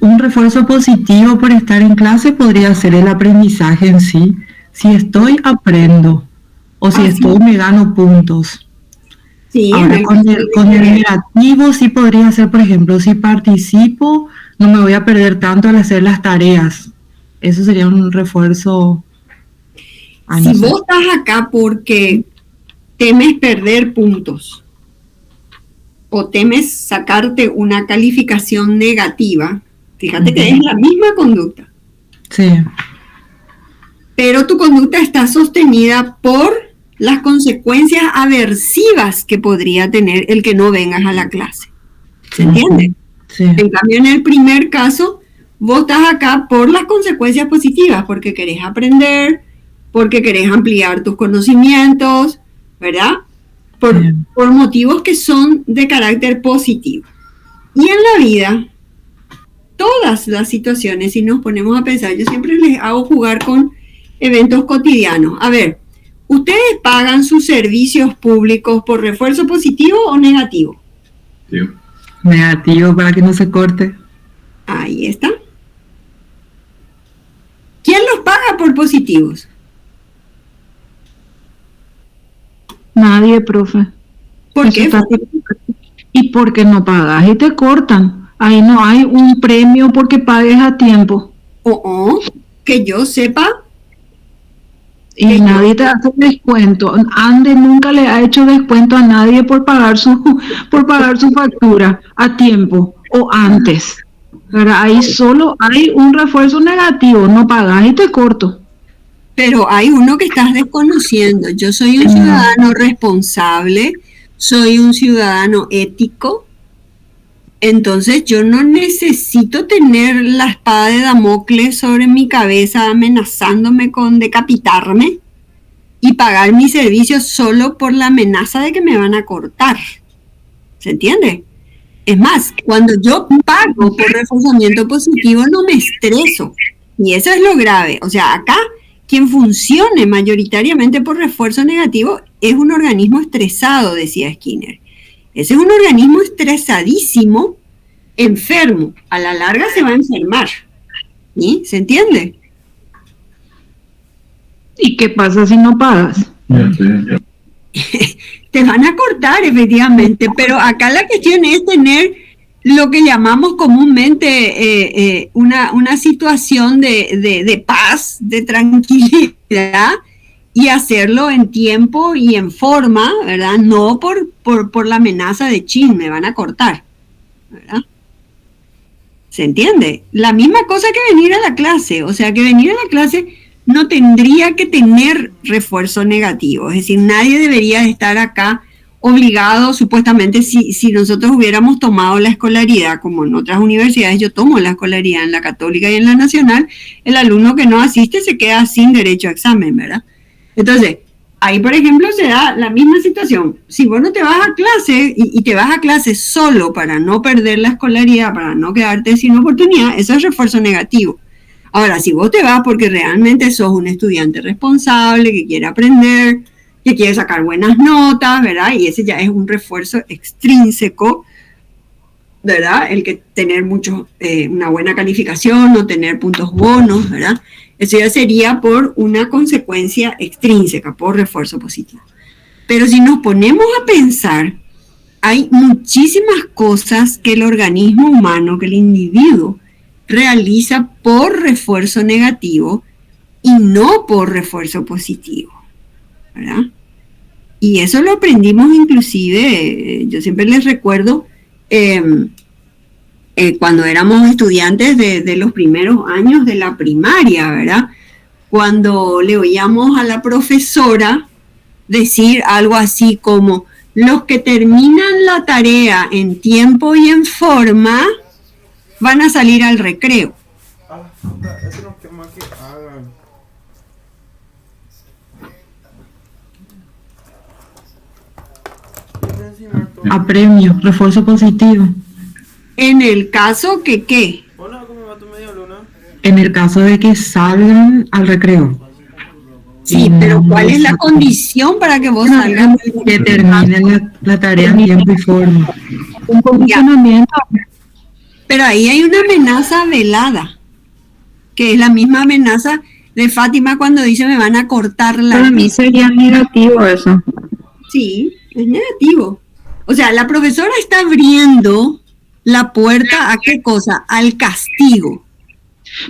Un refuerzo positivo por estar en clase podría ser el aprendizaje en sí. Si estoy, aprendo. O si estoy, me gano puntos. Sí, ahora, con el negativo sí podría ser, por ejemplo, si participo, no me voy a perder tanto al hacer las tareas. Eso sería un refuerzo. Si vos estás acá porque temes perder puntos o temes sacarte una calificación negativa, fíjate que es la misma conducta. Sí. Pero tu conducta está sostenida por las consecuencias aversivas que podría tener el que no vengas a la clase. ¿Se entiende? Sí. En cambio, en el primer caso, vos estás acá por las consecuencias positivas, porque querés aprender, porque querés ampliar tus conocimientos, ¿verdad? Por motivos que son de carácter positivo. Y en la vida, todas las situaciones, si nos ponemos a pensar, yo siempre les hago jugar con eventos cotidianos. A ver, ¿ustedes pagan sus servicios públicos por refuerzo positivo o negativo? Sí. Negativo, para que no se corte. Ahí está. ¿Quién los paga por positivos? Nadie, profe. ¿Por qué? Y porque no pagas y te cortan. Ahí no hay un premio porque pagues a tiempo. Que yo sepa. Y nadie te hace descuento. Ande nunca le ha hecho descuento a nadie por pagar su factura a tiempo o antes. Pero ahí solo hay un refuerzo negativo, no pagas y te corto. Pero hay uno que estás desconociendo. Yo soy un ciudadano responsable, soy un ciudadano ético, entonces yo no necesito tener la espada de Damocles sobre mi cabeza amenazándome con decapitarme y pagar mis servicios solo por la amenaza de que me van a cortar. ¿Se entiende? Es más, cuando yo pago por reforzamiento positivo no me estreso. Y eso es lo grave. O sea, acá quien funcione mayoritariamente por refuerzo negativo es un organismo estresado, decía Skinner. Ese es un organismo estresadísimo, enfermo. A la larga se va a enfermar. ¿Sí? ¿Se entiende? ¿Y qué pasa si no pagas? Te van a cortar, efectivamente, pero acá la cuestión es tener lo que llamamos comúnmente una situación de paz, de tranquilidad, y hacerlo en tiempo y en forma, ¿verdad? No por la amenaza de chin, me van a cortar, ¿verdad? ¿Se entiende? La misma cosa que venir a la clase, o sea que venir a la clase no tendría que tener refuerzo negativo, es decir, nadie debería estar acá obligado, supuestamente, si nosotros hubiéramos tomado la escolaridad, como en otras universidades, yo tomo la escolaridad en la Católica y en la Nacional, el alumno que no asiste se queda sin derecho a examen, ¿verdad? Entonces, ahí, por ejemplo, se da la misma situación. Si vos no te vas a clase y te vas a clase solo para no perder la escolaridad, para no quedarte sin oportunidad, eso es refuerzo negativo. Ahora, si vos te vas porque realmente sos un estudiante responsable, que quiere aprender, que quiere sacar buenas notas, ¿verdad? Y ese ya es un refuerzo extrínseco, ¿verdad? El que tener una buena calificación o tener puntos bonos, ¿verdad? Eso ya sería por una consecuencia extrínseca, por refuerzo positivo. Pero si nos ponemos a pensar, hay muchísimas cosas que el organismo humano, que el individuo, realiza por refuerzo negativo y no por refuerzo positivo, ¿verdad? Y eso lo aprendimos inclusive, yo siempre les recuerdo, cuando éramos estudiantes de los primeros años de la primaria, ¿verdad? Cuando le oíamos a la profesora decir algo así como, los que terminan la tarea en tiempo y en forma van a salir al recreo. A premio, refuerzo positivo. En el caso que, ¿qué? En el caso de que salgan al recreo. Sí, pero ¿cuál es la condición para que vos salgas? Que terminen la tarea en tiempo y forma. Un condicionamiento. Pero ahí hay una amenaza velada, que es la misma amenaza de Fátima cuando dice me van a cortar la... Para mí sería negativo eso. Sí, es negativo. O sea, la profesora está abriendo la puerta a qué cosa, al castigo.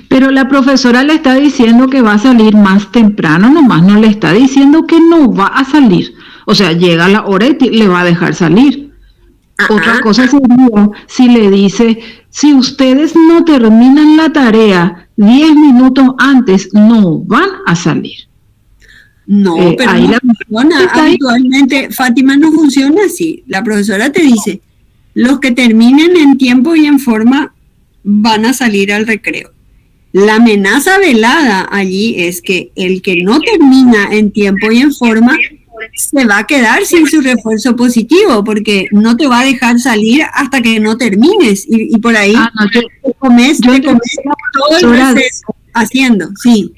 Pero la profesora le está diciendo que va a salir más temprano, nomás no le está diciendo que no va a salir. O sea, llega la hora y le va a dejar salir. Otra cosa sería si le dice, si ustedes no terminan la tarea 10 minutos antes, no van a salir. No, pero ahí no funciona. Habitualmente, Fátima, no funciona así. La profesora te dice, los que terminen en tiempo y en forma van a salir al recreo. La amenaza velada allí es que el que no termina en tiempo y en forma se va a quedar sin su refuerzo positivo porque no te va a dejar salir hasta que no termines y por ahí te comes todo el proceso haciendo, sí.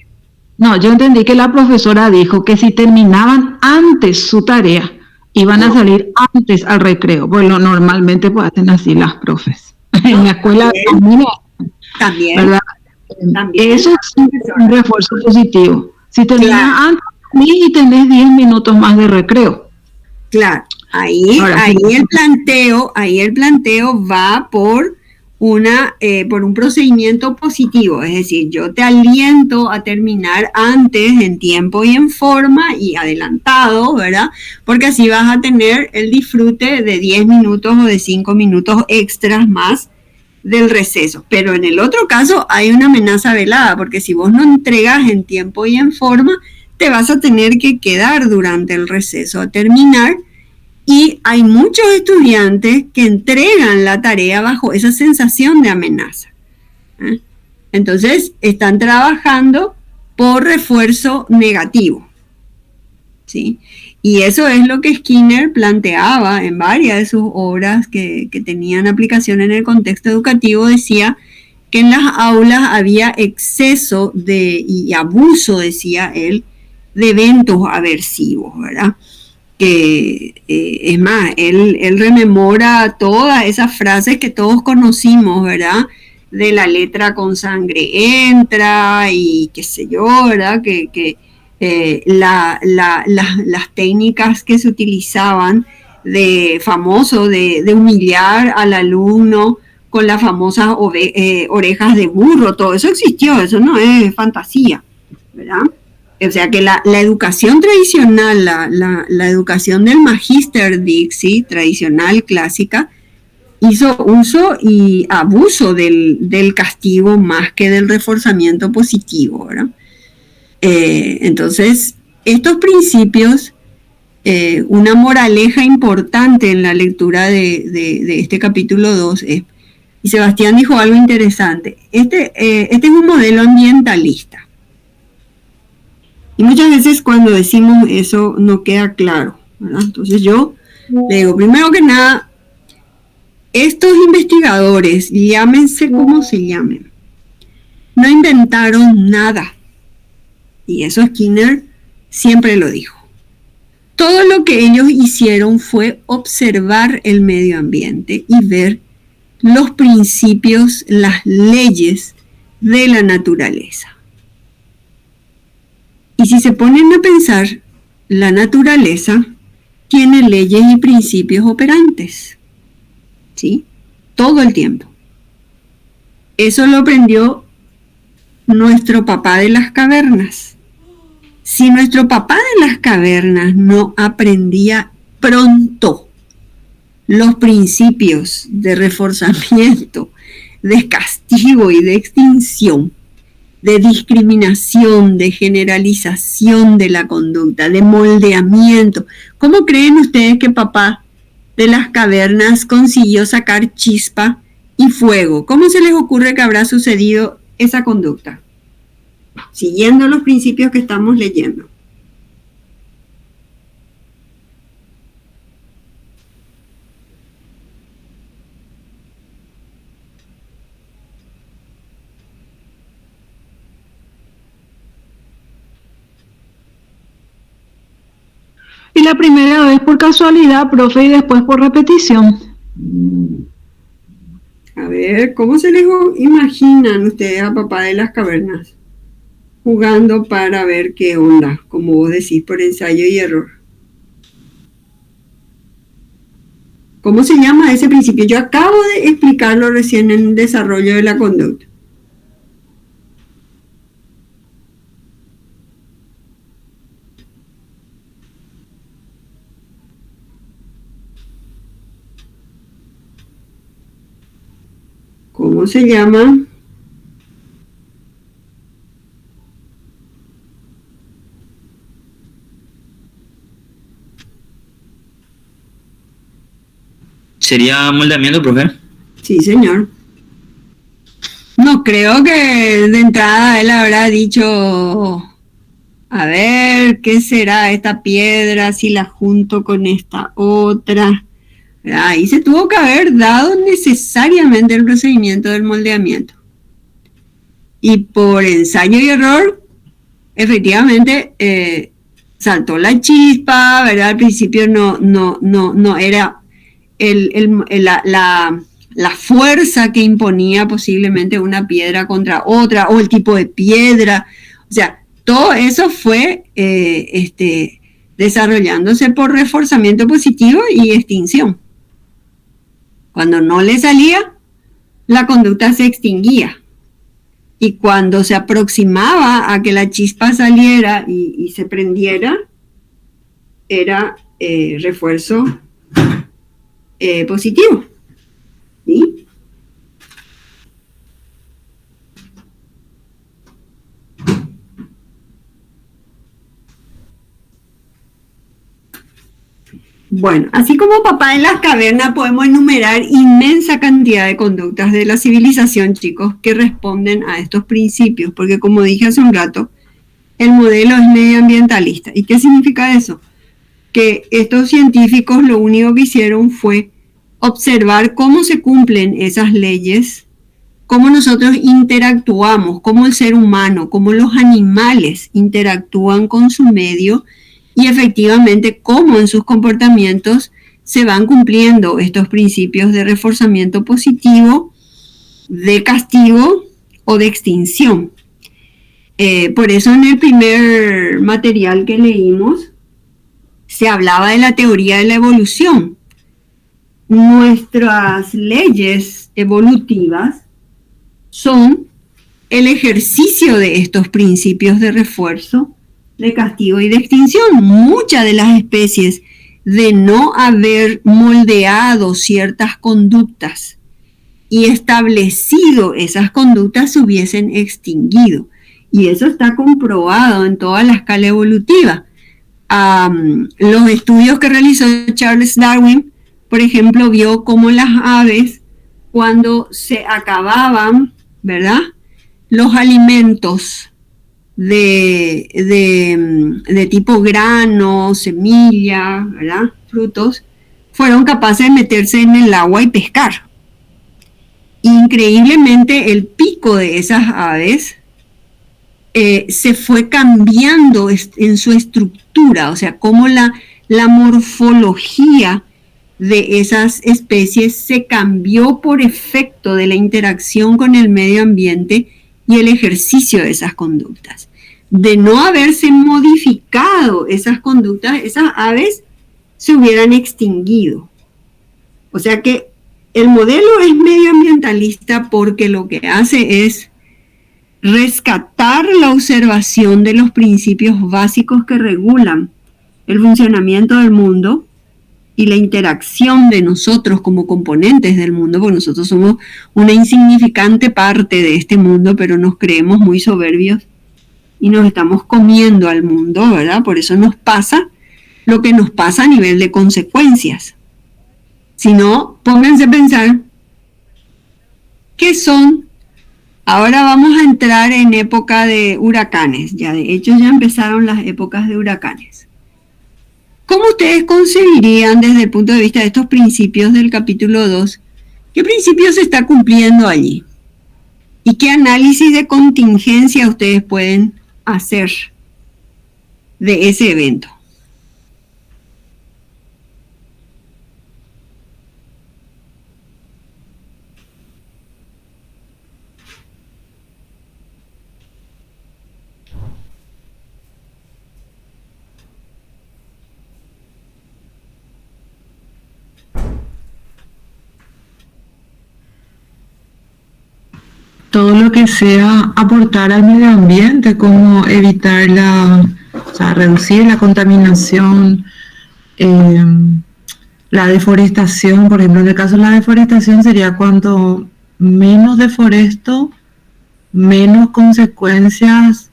No, yo entendí que la profesora dijo que si terminaban antes su tarea iban a salir antes al recreo. Bueno, normalmente pues hacen así las profes. En la escuela también, ¿verdad? También. Eso es un refuerzo positivo. Si terminas antes y tenés 10 minutos más de recreo. Claro, ahí el planteo va por por un procedimiento positivo, es decir, yo te aliento a terminar antes, en tiempo y en forma y adelantado, ¿verdad? Porque así vas a tener el disfrute de 10 minutos o de 5 minutos extras más del receso. Pero en el otro caso hay una amenaza velada, porque si vos no entregas en tiempo y en forma, te vas a tener que quedar durante el receso a terminar. Y hay muchos estudiantes que entregan la tarea bajo esa sensación de amenaza. Entonces, están trabajando por refuerzo negativo, ¿sí? Y eso es lo que Skinner planteaba en varias de sus obras que tenían aplicación en el contexto educativo. Decía que en las aulas había exceso y abuso, decía él, de eventos aversivos, ¿verdad? Que es más, él rememora todas esas frases que todos conocimos, ¿verdad? De la letra con sangre entra y qué sé yo, ¿verdad? Las técnicas que se utilizaban de humillar al alumno con las famosas orejas de burro, todo eso existió, eso no es fantasía, ¿verdad? O sea que la educación tradicional, la educación del Magister Dixie, tradicional, clásica, hizo uso y abuso del castigo más que del reforzamiento positivo, ¿verdad? Entonces, estos principios, una moraleja importante en la lectura de este capítulo 2 es, y Sebastián dijo algo interesante, este es un modelo ambientalista. Y muchas veces cuando decimos eso no queda claro, ¿verdad? Entonces yo le digo, primero que nada, estos investigadores, llámense como se llamen, no inventaron nada. Y eso Skinner siempre lo dijo. Todo lo que ellos hicieron fue observar el medio ambiente y ver los principios, las leyes de la naturaleza. Y si se ponen a pensar, la naturaleza tiene leyes y principios operantes, ¿sí? Todo el tiempo. Eso lo aprendió nuestro papá de las cavernas. Si nuestro papá de las cavernas no aprendía pronto los principios de reforzamiento, de castigo y de extinción, de discriminación, de generalización de la conducta, de moldeamiento. ¿Cómo creen ustedes que papá de las cavernas consiguió sacar chispa y fuego? ¿Cómo se les ocurre que habrá sucedido esa conducta? Siguiendo los principios que estamos leyendo. Y la primera vez por casualidad, profe, y después por repetición. A ver, ¿cómo se les imaginan ustedes a papá de las cavernas? Jugando para ver qué onda, como vos decís, por ensayo y error. ¿Cómo se llama ese principio? Yo acabo de explicarlo recién en el desarrollo de la conducta. ¿Cómo se llama? ¿Sería moldeamiento, profe? Sí, señor. No creo que de entrada él habrá dicho, a ver, ¿qué será esta piedra si la junto con esta otra? Ahí se tuvo que haber dado necesariamente el procedimiento del moldeamiento. Y por ensayo y error, efectivamente, saltó la chispa, ¿verdad? Al principio no era la fuerza que imponía posiblemente una piedra contra otra, o el tipo de piedra. O sea, todo eso fue desarrollándose por reforzamiento positivo y extinción. Cuando no le salía, la conducta se extinguía. Y cuando se aproximaba a que la chispa saliera y se prendiera, era refuerzo positivo. ¿Sí? Bueno, así como Papá en las cavernas, podemos enumerar inmensa cantidad de conductas de la civilización, chicos, que responden a estos principios, porque como dije hace un rato, el modelo es medioambientalista. ¿Y qué significa eso? Que estos científicos lo único que hicieron fue observar cómo se cumplen esas leyes, cómo nosotros interactuamos, cómo el ser humano, cómo los animales interactúan con su medio, y efectivamente cómo en sus comportamientos se van cumpliendo estos principios de reforzamiento positivo, de castigo o de extinción. Por eso en el primer material que leímos se hablaba de la teoría de la evolución. Nuestras leyes evolutivas son el ejercicio de estos principios de refuerzo, de castigo y de extinción. Muchas de las especies, de no haber moldeado ciertas conductas y establecido esas conductas, se hubiesen extinguido. Y eso está comprobado en toda la escala evolutiva. Los estudios que realizó Charles Darwin, por ejemplo, vio cómo las aves, cuando se acababan, ¿verdad?, los alimentos de tipo grano, semilla, ¿verdad?, frutos, fueron capaces de meterse en el agua y pescar. Increíblemente, el pico de esas aves se fue cambiando en su estructura, o sea, cómo la morfología de esas especies se cambió por efecto de la interacción con el medio ambiente y el ejercicio de esas conductas. De no haberse modificado esas conductas, esas aves se hubieran extinguido. O sea que el modelo es medioambientalista porque lo que hace es rescatar la observación de los principios básicos que regulan el funcionamiento del mundo y la interacción de nosotros como componentes del mundo, porque nosotros somos una insignificante parte de este mundo, pero nos creemos muy soberbios y nos estamos comiendo al mundo, ¿verdad? Por eso nos pasa lo que nos pasa a nivel de consecuencias. Si no, pónganse a pensar, ¿qué son? Ahora vamos a entrar en época de huracanes, ya de hecho ya empezaron las épocas de huracanes. ¿Cómo ustedes concebirían desde el punto de vista de estos principios del capítulo 2? ¿Qué principios se está cumpliendo allí? ¿Y qué análisis de contingencia ustedes pueden hacer de ese evento? Todo lo que sea aportar al medio ambiente, como evitar reducir la contaminación, la deforestación. Por ejemplo, en el caso de la deforestación sería cuanto menos deforesto, menos consecuencias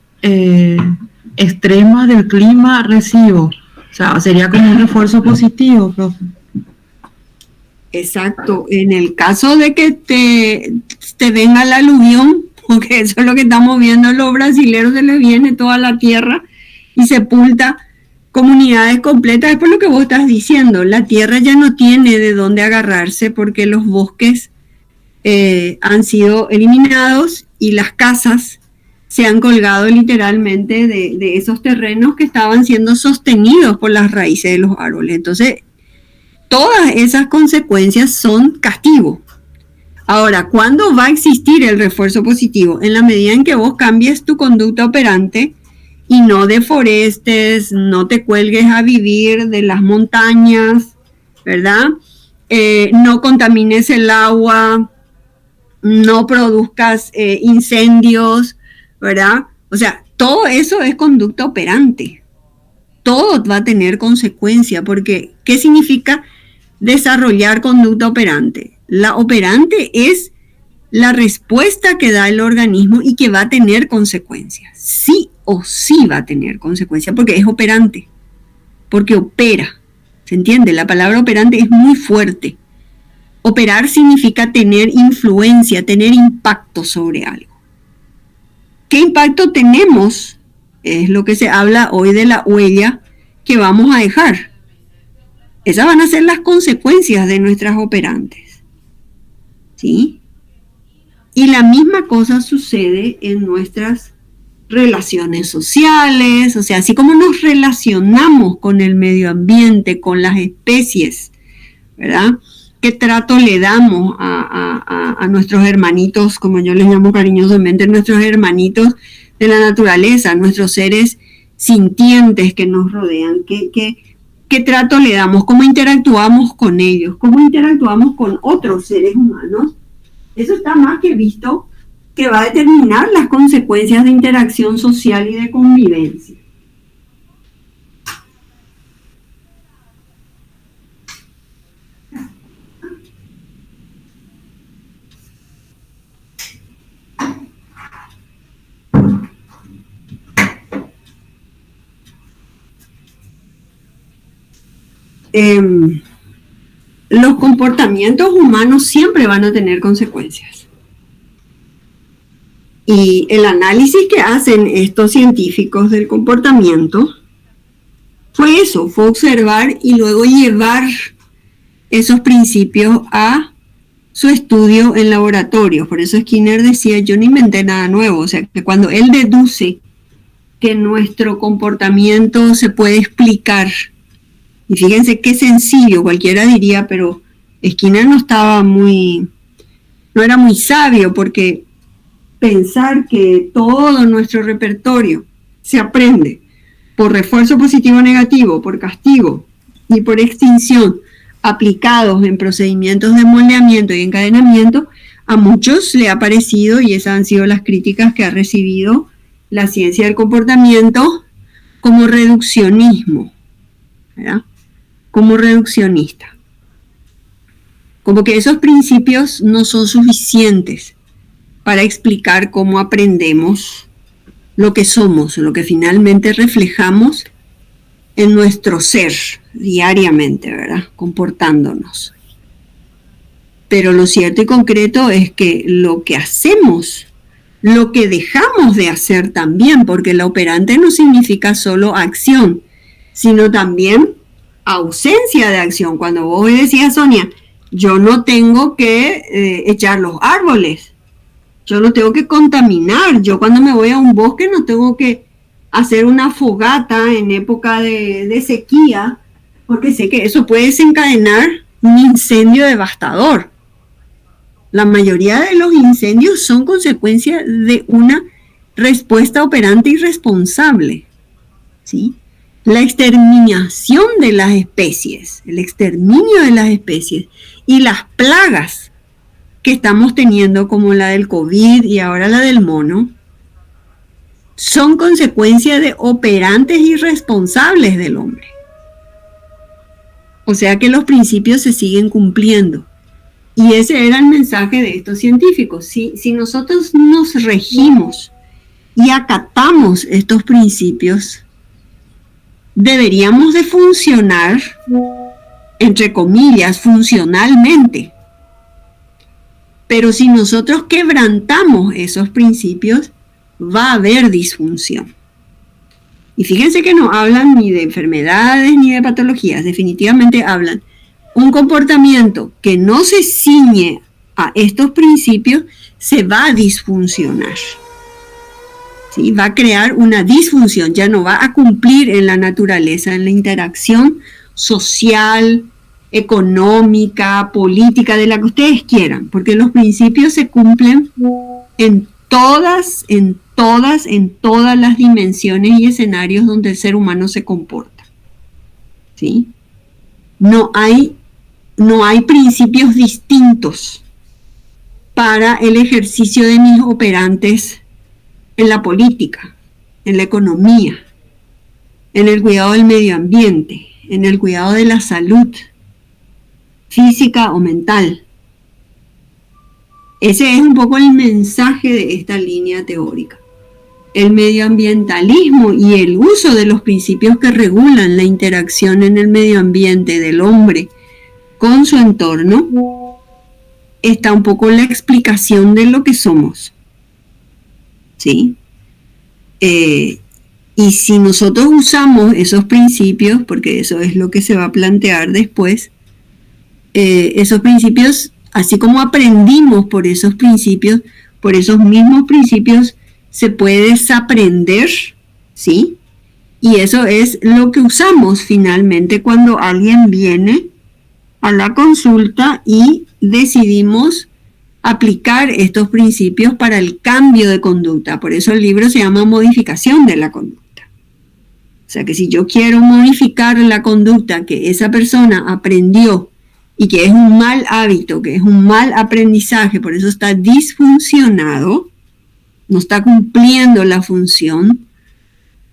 extremas del clima recibo. O sea, sería como un refuerzo positivo, profe. Exacto. En el caso de que te venga la aluvión, porque eso es lo que estamos viendo, a los brasileros se les viene toda la tierra y sepulta comunidades completas. Es por lo que vos estás diciendo, la tierra ya no tiene de dónde agarrarse porque los bosques han sido eliminados y las casas se han colgado literalmente de esos terrenos que estaban siendo sostenidos por las raíces de los árboles. Entonces, todas esas consecuencias son castigo. Ahora, ¿cuándo va a existir el refuerzo positivo? En la medida en que vos cambies tu conducta operante y no deforestes, no te cuelgues a vivir de las montañas, ¿verdad? No contamines el agua, no produzcas incendios, ¿verdad? O sea, todo eso es conducta operante. Todo va a tener consecuencia, porque ¿qué significa desarrollar conducta operante? La operante es la respuesta que da el organismo y que va a tener consecuencias. Sí o sí va a tener consecuencias, porque es operante, porque opera. ¿Se entiende? La palabra operante es muy fuerte. Operar significa tener influencia, tener impacto sobre algo. ¿Qué impacto tenemos? Es lo que se habla hoy de la huella que vamos a dejar. Esas van a ser las consecuencias de nuestras operantes. ¿Sí? Y la misma cosa sucede en nuestras relaciones sociales, o sea, así como nos relacionamos con el medio ambiente, con las especies, ¿verdad? ¿Qué trato le damos a nuestros hermanitos, como yo les llamo cariñosamente, nuestros hermanitos de la naturaleza, nuestros seres sintientes que nos rodean? ¿Qué trato le damos? ¿Cómo interactuamos con ellos? ¿Cómo interactuamos con otros seres humanos? Eso está más que visto que va a determinar las consecuencias de interacción social y de convivencia. Los comportamientos humanos siempre van a tener consecuencias. Y el análisis que hacen estos científicos del comportamiento fue eso, fue observar y luego llevar esos principios a su estudio en laboratorio. Por eso Skinner decía, yo no inventé nada nuevo. O sea, que cuando él deduce que nuestro comportamiento se puede explicar, y fíjense qué sencillo, cualquiera diría, pero Skinner no era muy sabio, porque pensar que todo nuestro repertorio se aprende por refuerzo positivo o negativo, por castigo y por extinción, aplicados en procedimientos de moldeamiento y encadenamiento, a muchos le ha parecido, y esas han sido las críticas que ha recibido la ciencia del comportamiento, como reduccionismo, ¿verdad? Como reduccionista. Como que esos principios no son suficientes para explicar cómo aprendemos lo que somos, lo que finalmente reflejamos en nuestro ser diariamente, ¿verdad? Comportándonos. Pero lo cierto y concreto es que lo que hacemos, lo que dejamos de hacer también, porque la operante no significa solo acción, sino también ausencia de acción. Cuando vos decías, Sonia, yo no tengo que echar los árboles, yo no tengo que contaminar, yo cuando me voy a un bosque no tengo que hacer una fogata en época de sequía, porque sé que eso puede desencadenar un incendio devastador. La mayoría de los incendios son consecuencia de una respuesta operante irresponsable, ¿sí? La exterminación de las especies, el exterminio de las especies y las plagas que estamos teniendo, como la del COVID y ahora la del mono, son consecuencia de operantes irresponsables del hombre. O sea que los principios se siguen cumpliendo. Y ese era el mensaje de estos científicos. Si nosotros nos regimos y acatamos estos principios, deberíamos de funcionar, entre comillas, funcionalmente. Pero si nosotros quebrantamos esos principios, va a haber disfunción. Y fíjense que no hablan ni de enfermedades ni de patologías, definitivamente hablan un comportamiento que no se ciñe a estos principios, se va a disfuncionar. ¿Sí? Va a crear una disfunción, ya no va a cumplir en la naturaleza, en la interacción social, económica, política, de la que ustedes quieran, porque los principios se cumplen en todas las dimensiones y escenarios donde el ser humano se comporta. ¿Sí? No hay principios distintos para el ejercicio de mis operantes en la política, en la economía, en el cuidado del medio ambiente, en el cuidado de la salud física o mental. Ese es un poco el mensaje de esta línea teórica. El medioambientalismo y el uso de los principios que regulan la interacción en el medio ambiente del hombre con su entorno está un poco la explicación de lo que somos. ¿Sí? Y si nosotros usamos esos principios, porque eso es lo que se va a plantear después, esos principios, así como aprendimos por esos mismos principios, se puede desaprender, ¿sí? Y eso es lo que usamos finalmente cuando alguien viene a la consulta y decidimos aplicar estos principios para el cambio de conducta. Por eso el libro se llama Modificación de la Conducta. O sea que si yo quiero modificar la conducta que esa persona aprendió y que es un mal hábito, que es un mal aprendizaje, por eso está disfuncionado, no está cumpliendo la función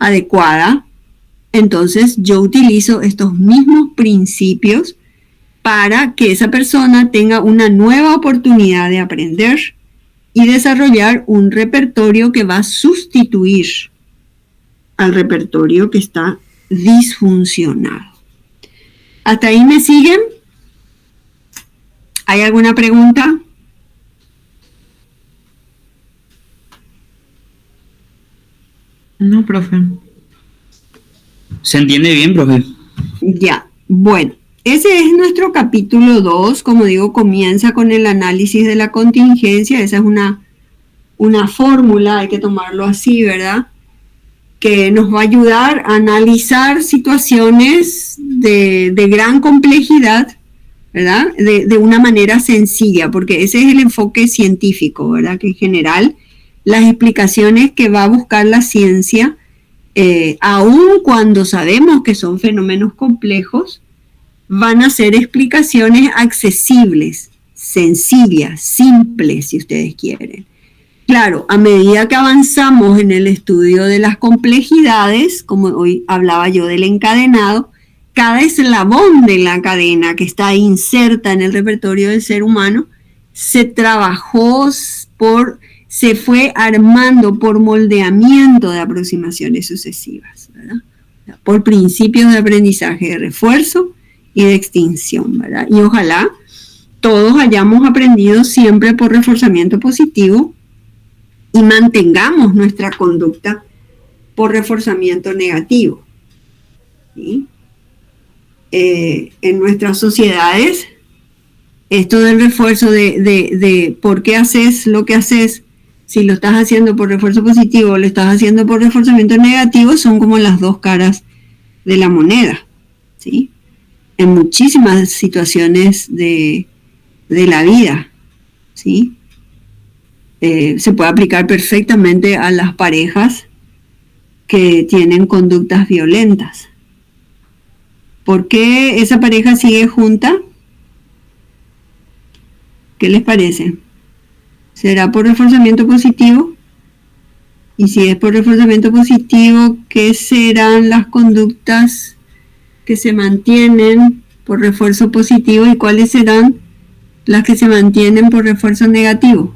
adecuada, entonces yo utilizo estos mismos principios para que esa persona tenga una nueva oportunidad de aprender y desarrollar un repertorio que va a sustituir al repertorio que está disfuncionado. ¿Hasta ahí me siguen? ¿Hay alguna pregunta? No, profe. ¿Se entiende bien, profe? Ya, bueno, ese es nuestro capítulo 2, como digo, comienza con el análisis de la contingencia, esa es una fórmula, hay que tomarlo así, ¿verdad? Que nos va a ayudar a analizar situaciones de gran complejidad, ¿verdad? De una manera sencilla, porque ese es el enfoque científico, ¿verdad? Que en general las explicaciones que va a buscar la ciencia, aun cuando sabemos que son fenómenos complejos, van a ser explicaciones accesibles, sencillas, simples, si ustedes quieren. Claro, a medida que avanzamos en el estudio de las complejidades, como hoy hablaba yo del encadenado, cada eslabón de la cadena que está inserta en el repertorio del ser humano se trabajó se fue armando por moldeamiento de aproximaciones sucesivas, ¿verdad? Por principios de aprendizaje de refuerzo y de extinción, ¿verdad? Y ojalá todos hayamos aprendido siempre por reforzamiento positivo y mantengamos nuestra conducta por reforzamiento negativo, ¿sí? En nuestras sociedades, esto del refuerzo de por qué haces lo que haces, si lo estás haciendo por refuerzo positivo o lo estás haciendo por reforzamiento negativo, son como las dos caras de la moneda, ¿sí? En muchísimas situaciones de la vida, ¿sí? Se puede aplicar perfectamente a las parejas que tienen conductas violentas. ¿Por qué esa pareja sigue junta? ¿Qué les parece? ¿Será por reforzamiento positivo? Y si es por reforzamiento positivo, ¿qué serán las conductas que se mantienen por refuerzo positivo y cuáles serán las que se mantienen por refuerzo negativo?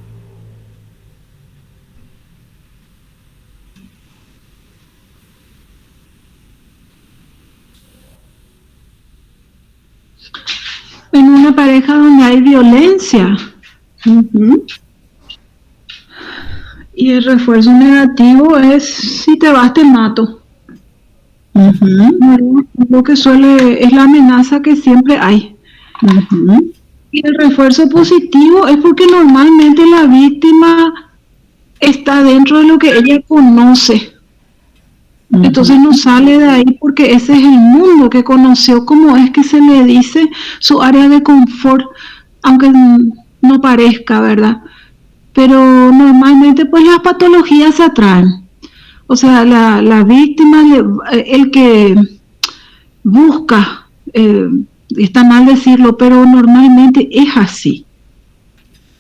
En una pareja donde hay violencia, y el refuerzo negativo es: si te vas te mato. Lo que es la amenaza que siempre hay. Y el refuerzo positivo es porque normalmente la víctima está dentro de lo que ella conoce. Entonces no sale de ahí porque ese es el mundo que conoció, como es que se le dice, su área de confort, aunque no parezca, ¿verdad? Pero normalmente pues las patologías se atraen. O sea, la víctima, el que busca, está mal decirlo, pero normalmente es así.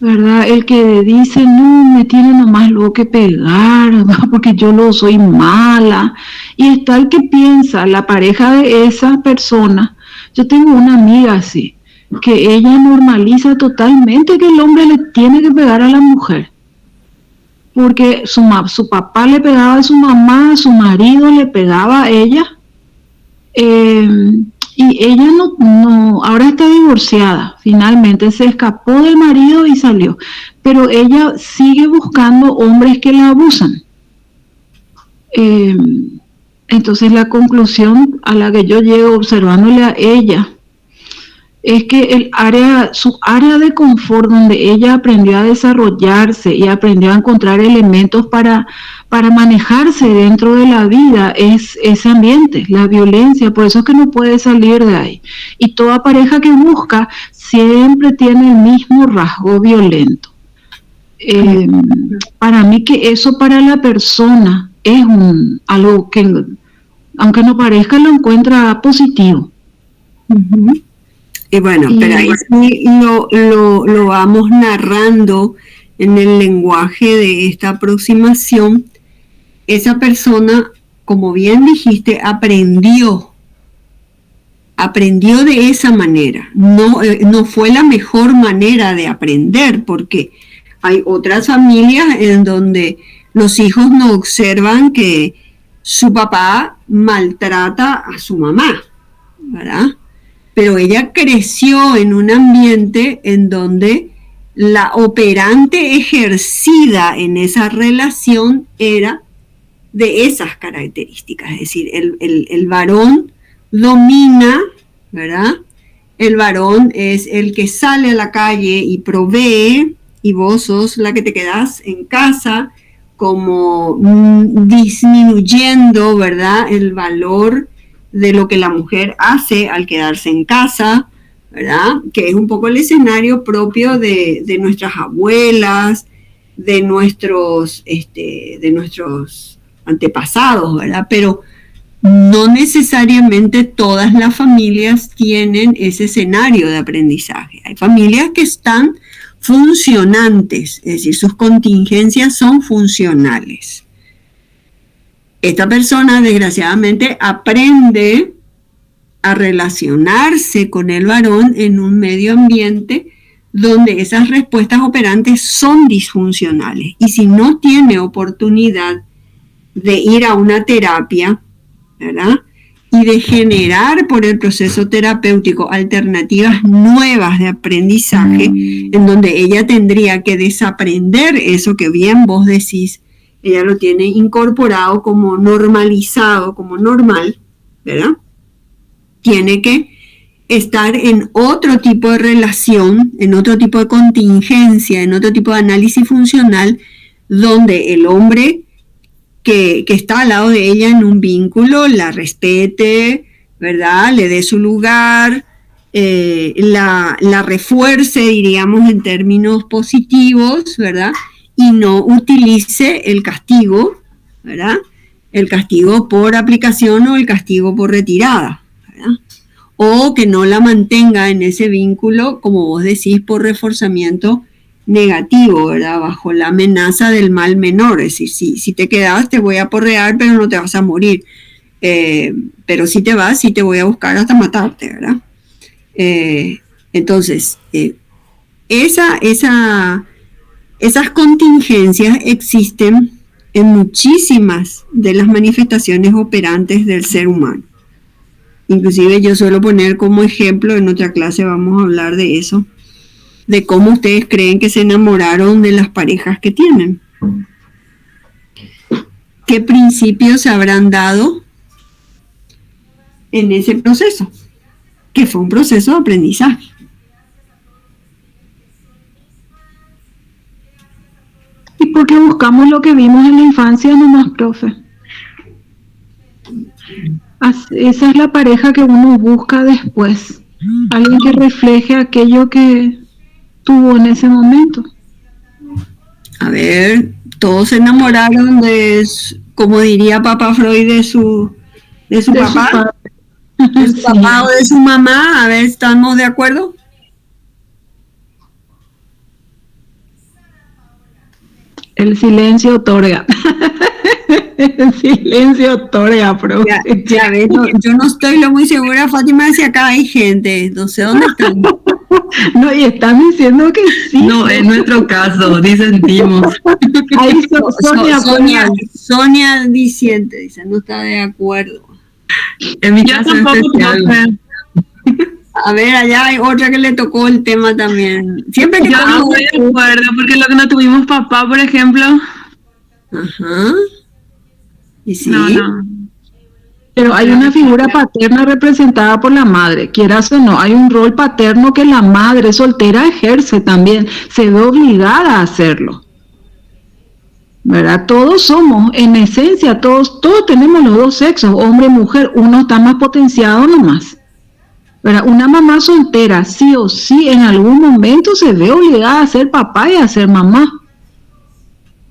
¿verdad? El que dice, no, me tiene nomás luego que pegar, porque yo lo soy mala. Y está el que piensa, la pareja de esa persona. Yo tengo una amiga así, que ella normaliza totalmente que el hombre le tiene que pegar a la mujer. Porque su papá le pegaba a su mamá, su marido le pegaba a ella. Y ella no, ahora está divorciada, finalmente se escapó del marido y salió, pero ella sigue buscando hombres que la abusan. Entonces la conclusión a la que yo llego observándole a ella es que su área de confort, donde ella aprendió a desarrollarse y aprendió a encontrar elementos para manejarse dentro de la vida, es ese ambiente, la violencia. Por eso es que no puede salir de ahí. Y toda pareja que busca siempre tiene el mismo rasgo violento. Para mí que eso para la persona es algo que, aunque no parezca, lo encuentra positivo. Uh-huh. Y bueno, pero ahí sí lo vamos narrando en el lenguaje de esta aproximación. Esa persona, como bien dijiste, aprendió de esa manera. No fue la mejor manera de aprender, porque hay otras familias en donde los hijos no observan que su papá maltrata a su mamá, ¿verdad? Pero ella creció en un ambiente en donde la operante ejercida en esa relación era de esas características, es decir, el varón domina, ¿verdad? El varón es el que sale a la calle y provee, y vos sos la que te quedás en casa, como disminuyendo, ¿verdad?, el valor de lo que la mujer hace al quedarse en casa, ¿verdad? Que es un poco el escenario propio de nuestras abuelas, de nuestros antepasados, ¿verdad? Pero no necesariamente todas las familias tienen ese escenario de aprendizaje. Hay familias que están funcionantes, es decir, sus contingencias son funcionales. Esta persona, desgraciadamente, aprende a relacionarse con el varón en un medio ambiente donde esas respuestas operantes son disfuncionales. Y si no tiene oportunidad de ir a una terapia, ¿verdad?, y de generar por el proceso terapéutico alternativas nuevas de aprendizaje, en donde ella tendría que desaprender eso que bien vos decís, ella lo tiene incorporado como normalizado, como normal, ¿verdad? Tiene que estar en otro tipo de relación, en otro tipo de contingencia, en otro tipo de análisis funcional, donde el hombre que está al lado de ella en un vínculo la respete, ¿verdad? Le dé su lugar, la refuerce, diríamos, en términos positivos, ¿verdad? Y no utilice el castigo, ¿verdad? El castigo por aplicación o el castigo por retirada, ¿verdad? O que no la mantenga en ese vínculo, como vos decís, por reforzamiento negativo, ¿verdad? Bajo la amenaza del mal menor. Es decir, si te quedas te voy a porrear, pero no te vas a morir. Pero si te vas, sí te voy a buscar hasta matarte, ¿verdad? Entonces, esas contingencias existen en muchísimas de las manifestaciones operantes del ser humano. Inclusive yo suelo poner como ejemplo, en otra clase vamos a hablar de eso, de cómo ustedes creen que se enamoraron de las parejas que tienen. ¿Qué principios se habrán dado en ese proceso? Que fue un proceso de aprendizaje. ¿Y por qué buscamos lo que vimos en la infancia nomás, profe? Esa es la pareja que uno busca después. Alguien que refleje aquello que tuvo en ese momento. A ver, todos se enamoraron de, como diría Papá Freud, de su papá, de su papá o de su mamá. A ver, ¿estamos de acuerdo? El silencio otorga. El silencio otorga, profe. Ya ves, yo no estoy lo muy segura, Fátima, si acá hay gente. No sé dónde están. No, y están diciendo que sí. No, en nuestro caso, disentimos. Ahí Sonia disiente, dice, no está de acuerdo. En mi Yo caso tampoco, especial. profe. A ver, allá hay otra que le tocó el tema también. Siempre que Yo no estamos... estoy de acuerdo, porque lo que no tuvimos papá, por ejemplo. Ajá. ¿Y sí? No. Pero hay una figura paterna representada por la madre, quieras o no, hay un rol paterno que la madre soltera ejerce también, se ve obligada a hacerlo. ¿Verdad? Todos somos, en esencia, todos tenemos los dos sexos, hombre y mujer, uno está más potenciado nomás. ¿Verdad? Una mamá soltera, sí o sí, en algún momento se ve obligada a ser papá y a ser mamá.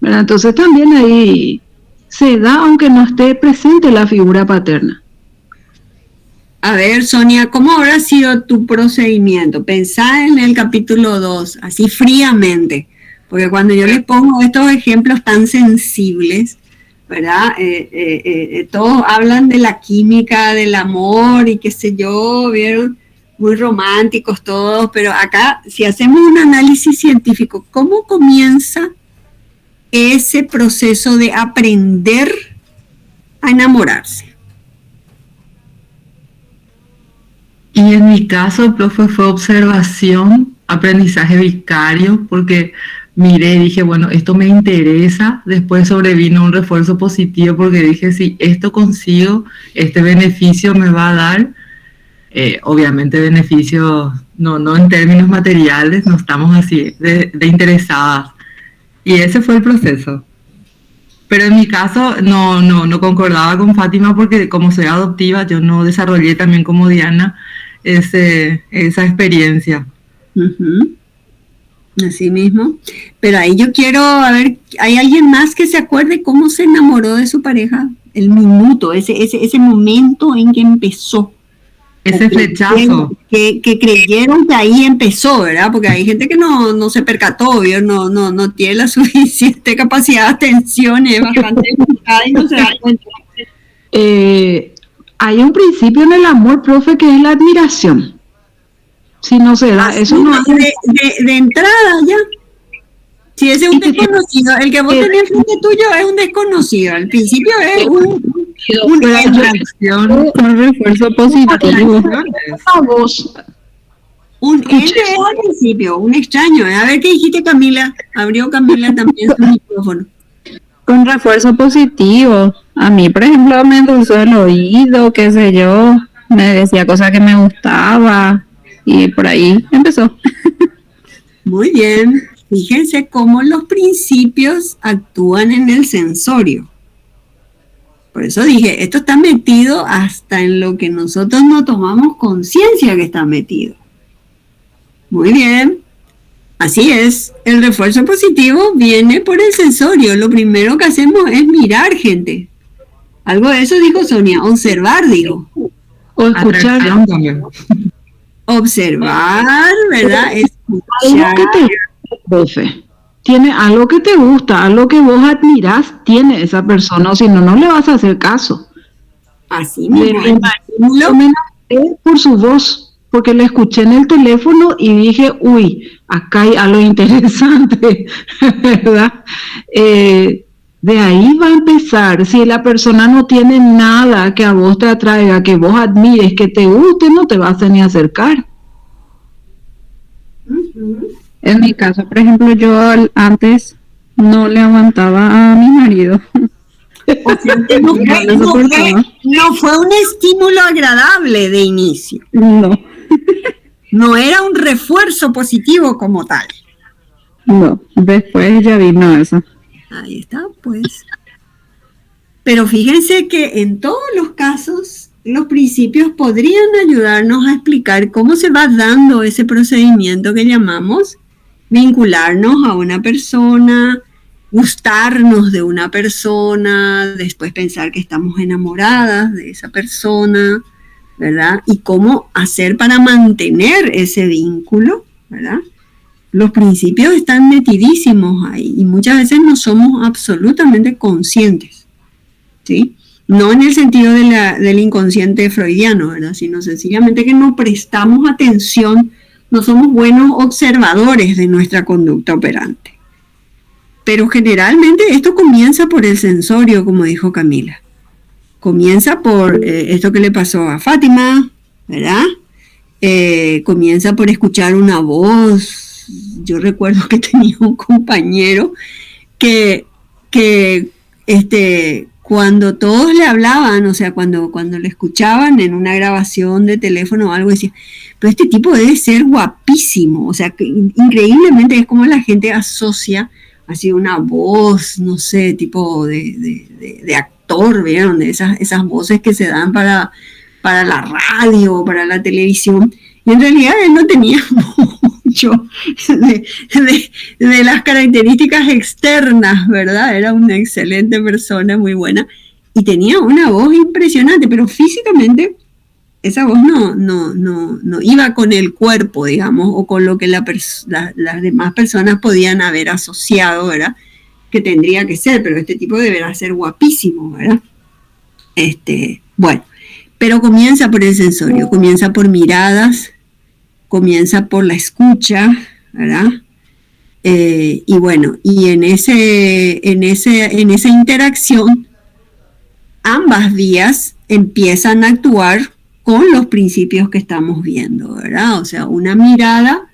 ¿Verdad? Entonces también ahí se da aunque no esté presente la figura paterna. A ver, Sonia, ¿cómo habrá sido tu procedimiento? Pensá en el capítulo 2, así fríamente, porque cuando yo les pongo estos ejemplos tan sensibles, ¿verdad? Todos hablan de la química, del amor y qué sé yo, ¿vieron? Muy románticos todos, pero acá, si hacemos un análisis científico, ¿cómo comienza ese proceso de aprender a enamorarse? Y en mi caso, profe, fue observación, aprendizaje vicario, porque miré y dije, bueno, esto me interesa. Después sobrevino un refuerzo positivo porque dije, si esto consigo, este beneficio me va a dar. Obviamente beneficios, no en términos materiales, no estamos así de interesadas. Y ese fue el proceso. Pero en mi caso no concordaba con Fátima porque como soy adoptiva, yo no desarrollé también como Diana esa experiencia. Uh-huh. Así mismo. Pero ahí yo quiero, a ver, ¿hay alguien más que se acuerde cómo se enamoró de su pareja? El minuto, ese momento en que empezó. Ese flechazo. Que creyeron que ahí empezó, ¿verdad? Porque hay gente que no se percató, no tiene la suficiente capacidad de atención, es bastante enfocada y no se da cuenta. Hay un principio en el amor, profe, que es la admiración. Si no se da, eso no es de entrada ya. Si ese es un desconocido, el que vos tenés frente tuyo es un desconocido. Al principio es una atracción con refuerzo positivo. Un ente es al principio, un extraño. A ver qué dijiste, Camila. Abrió Camila también su micrófono. Con refuerzo positivo. A mí, por ejemplo, me endulzó el oído, qué sé yo, me decía cosas que me gustaba y por ahí empezó. Muy bien. Fíjense cómo los principios actúan en el sensorio. Por eso dije, esto está metido hasta en lo que nosotros no tomamos conciencia que está metido. Muy bien. Así es, el refuerzo positivo viene por el sensorio. Lo primero que hacemos es mirar, gente. Algo de eso dijo Sonia, observar, digo. O escuchar. También. Observar, ¿verdad? Escuchar. Profe, tiene algo que te gusta, algo que vos admirás, tiene esa persona, o si no le vas a hacer caso. Así mismo. Por su voz, porque le escuché en el teléfono y dije, uy, acá hay algo interesante, ¿verdad? De ahí va a empezar. Si la persona no tiene nada que a vos te atraiga, que vos admires, que te guste, no te vas a ni acercar. En mi caso, por ejemplo, yo antes no le aguantaba a mi marido. O sea, que no fue un estímulo agradable de inicio. No. No era un refuerzo positivo como tal. No, después ya vino eso. Ahí está, pues. Pero fíjense que en todos los casos, los principios podrían ayudarnos a explicar cómo se va dando ese procedimiento que llamamos vincularnos a una persona, gustarnos de una persona, después pensar que estamos enamoradas de esa persona, ¿verdad? Y cómo hacer para mantener ese vínculo, ¿verdad? Los principios están metidísimos ahí y muchas veces no somos absolutamente conscientes, ¿sí? No en el sentido del inconsciente freudiano, ¿verdad? Sino sencillamente que no prestamos atención, no somos buenos observadores de nuestra conducta operante. Pero generalmente esto comienza por el sensorio, como dijo Camila. Comienza por esto que le pasó a Fátima, ¿verdad? Comienza por escuchar una voz. Yo recuerdo que tenía un compañero que cuando todos le hablaban, o sea, cuando le escuchaban en una grabación de teléfono o algo, decía, pero este tipo debe ser guapísimo. O sea, que increíblemente es como la gente asocia así una voz, no sé, tipo de actor, ¿vieron? De esas voces que se dan para la radio, para la televisión. Y en realidad él no tenía mucho de las características externas, ¿verdad? Era una excelente persona, muy buena, y tenía una voz impresionante, pero físicamente esa voz no iba con el cuerpo, digamos, o con lo que las demás personas podían haber asociado, ¿verdad? Que tendría que ser, pero este tipo deberá ser guapísimo, ¿verdad? Bueno, pero comienza por el sensorio, comienza por miradas, comienza por la escucha, ¿verdad? Y bueno, y en esa interacción, ambas vías empiezan a actuar con los principios que estamos viendo, ¿verdad? O sea, una mirada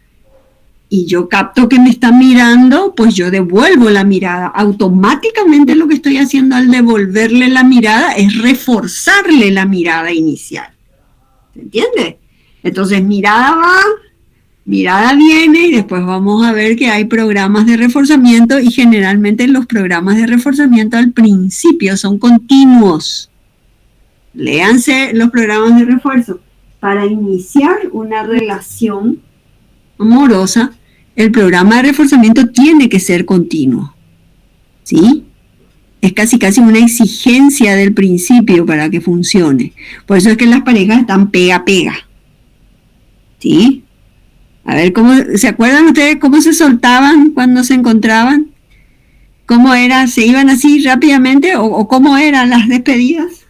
y yo capto que me está mirando, pues yo devuelvo la mirada. Automáticamente lo que estoy haciendo al devolverle la mirada es reforzarle la mirada inicial. ¿Se entiende? Entonces mirada va, mirada viene y después vamos a ver que hay programas de reforzamiento y generalmente los programas de reforzamiento al principio son continuos. Léanse los programas de refuerzo. Para iniciar una relación amorosa, el programa de reforzamiento tiene que ser continuo, ¿sí? Es casi una exigencia del principio para que funcione. Por eso es que las parejas están pega, ¿sí? A ver, ¿se acuerdan ustedes cómo se soltaban cuando se encontraban? ¿Cómo era? ¿Se iban así rápidamente o cómo eran las despedidas?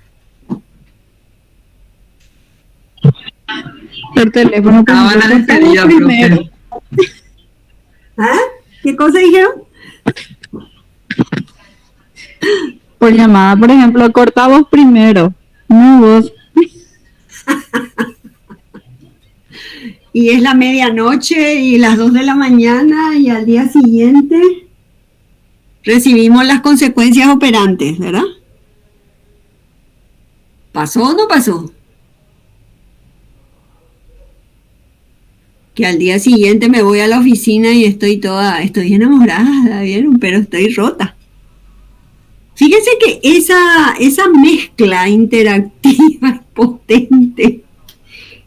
Por teléfono. La despedida primero. ¿Ah? ¿Qué cosa dijeron? Por llamada, por ejemplo, cortamos primero, no vos. Y es la medianoche y las 2 de la mañana y al día siguiente recibimos las consecuencias operantes, ¿verdad? ¿Pasó o no pasó? Que al día siguiente me voy a la oficina y estoy enamorada, ¿vieron? Pero estoy rota. Fíjense que esa mezcla interactiva potente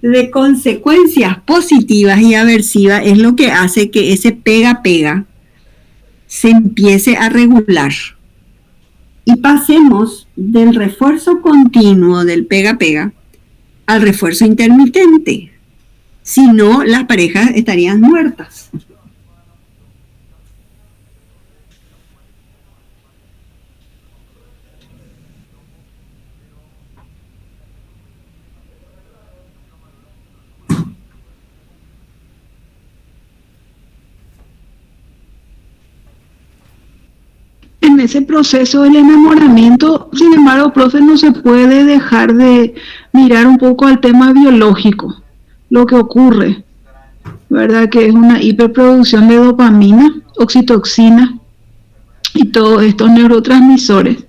de consecuencias positivas y aversivas es lo que hace que ese pega se empiece a regular y pasemos del refuerzo continuo del pega al refuerzo intermitente. Si no, las parejas estarían muertas. En ese proceso del enamoramiento, sin embargo, profe, no se puede dejar de mirar un poco al tema biológico, lo que ocurre, ¿verdad? Que es una hiperproducción de dopamina, oxitocina y todos estos neurotransmisores.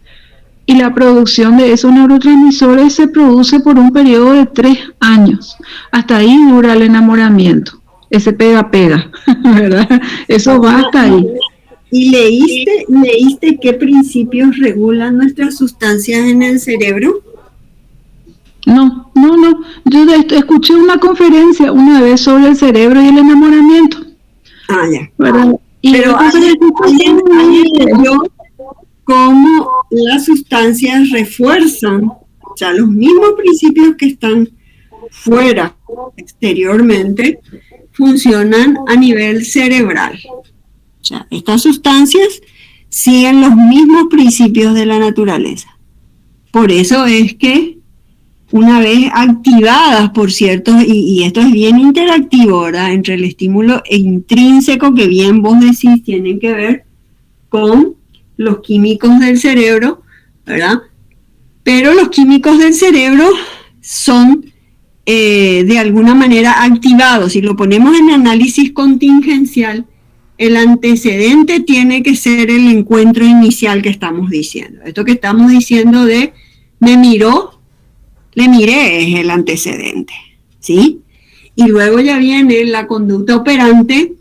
Y la producción de esos neurotransmisores se produce por un periodo de 3 años. Hasta ahí dura el enamoramiento, ese pega, ¿verdad? Eso va hasta ahí. ¿Y leíste qué principios regulan nuestras sustancias en el cerebro? No. Yo escuché una conferencia una vez sobre el cerebro y el enamoramiento. Ah, ya. ¿Verdad? Y pero alguien vio cómo las sustancias refuerzan, o sea, los mismos principios que están fuera, exteriormente, funcionan a nivel cerebral. O sea, estas sustancias siguen los mismos principios de la naturaleza. Por eso es que una vez activadas por ciertos, y esto es bien interactivo, ¿verdad? Entre el estímulo intrínseco, que bien vos decís, tienen que ver con los químicos del cerebro, ¿verdad? Pero los químicos del cerebro son de alguna manera activados. Si lo ponemos en análisis contingencial, el antecedente tiene que ser el encuentro inicial que estamos diciendo. Esto que estamos diciendo de me miró, le miré es el antecedente, ¿sí? Y luego ya viene la conducta operante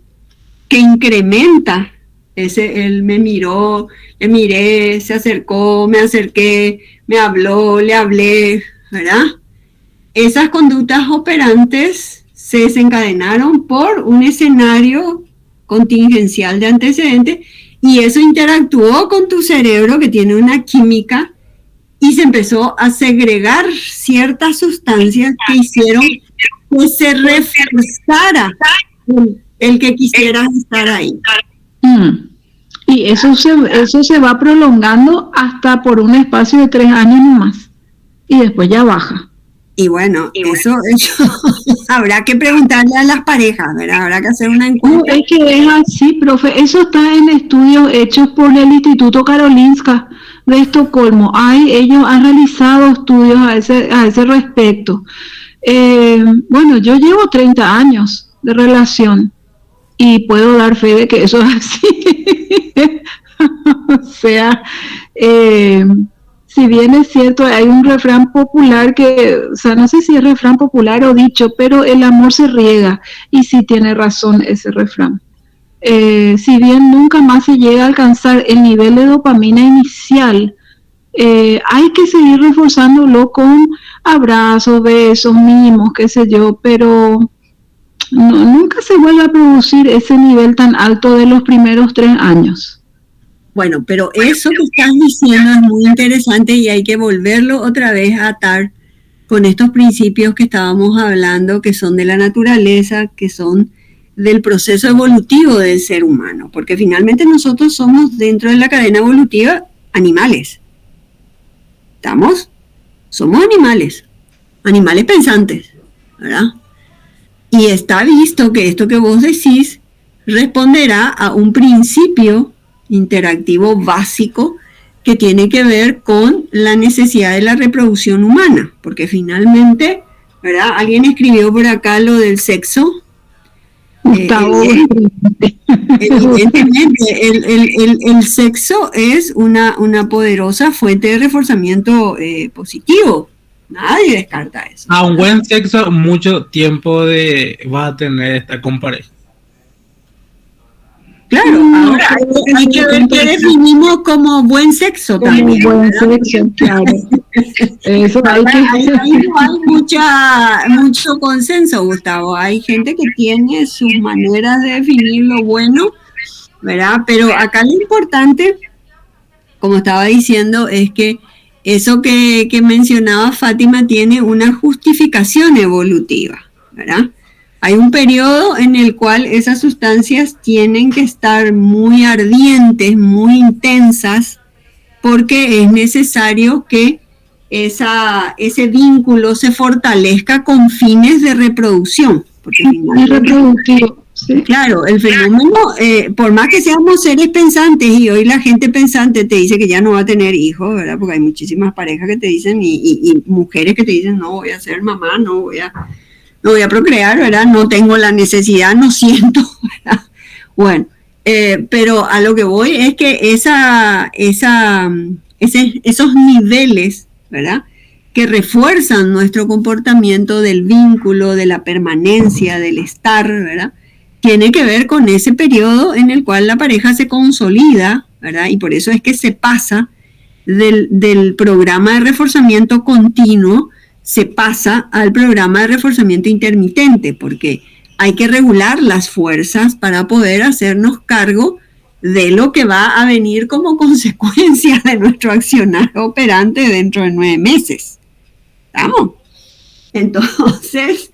que incrementa él me miró, le miré, se acercó, me acerqué, me habló, le hablé, ¿verdad? Esas conductas operantes se desencadenaron por un escenario contingencial de antecedentes y eso interactuó con tu cerebro, que tiene una química, y se empezó a segregar ciertas sustancias que hicieron que se reforzara el que quisieras estar ahí. Y eso se va prolongando hasta por un espacio de 3 años nomás. Y después ya baja. Y bueno, eso habrá que preguntarle a las parejas, ¿verdad? Habrá que hacer una encuesta. No, es que es así, profe. Eso está en estudios hechos por el Instituto Karolinska de Estocolmo. Ellos han realizado estudios a ese respecto. Bueno, yo llevo 30 años de relación y puedo dar fe de que eso es así. O sea, si bien es cierto, hay un refrán popular o sea, no sé si es refrán popular o dicho, pero el amor se riega, y sí tiene razón ese refrán. Si bien nunca más se llega a alcanzar el nivel de dopamina inicial, hay que seguir reforzándolo con abrazos, besos, mimos, qué sé yo, pero nunca se vuelve a producir ese nivel tan alto de los primeros 3 años. Bueno, pero eso que estás diciendo es muy interesante y hay que volverlo otra vez a atar con estos principios que estábamos hablando, que son de la naturaleza, que son del proceso evolutivo del ser humano, porque finalmente nosotros somos, dentro de la cadena evolutiva, animales. Somos animales pensantes, ¿verdad? Y está visto que esto que vos decís responderá a un principio interactivo básico que tiene que ver con la necesidad de la reproducción humana, porque finalmente, ¿verdad? Alguien escribió por acá lo del sexo. Evidentemente, el sexo es una poderosa fuente de reforzamiento positivo. Nadie descarta eso. A un buen sexo, mucho tiempo va a tener esta con pareja. Claro, ahora hay que ver qué definimos como buen sexo también. Como buen sexo, claro. Eso hay mucho consenso, Gustavo. Hay gente que tiene sus maneras de definir lo bueno, ¿verdad? Pero acá lo importante, como estaba diciendo, es que eso que mencionaba Fátima tiene una justificación evolutiva, ¿verdad? Hay un periodo en el cual esas sustancias tienen que estar muy ardientes, muy intensas, porque es necesario que ese vínculo se fortalezca con fines de reproducción. Porque reproductivo, sí. Claro, el fenómeno, por más que seamos seres pensantes, y hoy la gente pensante te dice que ya no va a tener hijos, ¿verdad? Porque hay muchísimas parejas que te dicen, y mujeres que te dicen, no voy a ser mamá, no voy a procrear, ¿verdad? No tengo la necesidad, no siento, ¿verdad? Bueno, pero a lo que voy es que esos niveles, ¿verdad? Que refuerzan nuestro comportamiento del vínculo, de la permanencia, del estar, ¿verdad? Tiene que ver con ese periodo en el cual la pareja se consolida, ¿verdad? Y por eso es que se pasa del programa de reforzamiento continuo, se pasa al programa de reforzamiento intermitente, porque hay que regular las fuerzas para poder hacernos cargo de lo que va a venir como consecuencia de nuestro accionar operante dentro de 9 meses. ¿Estamos? Entonces,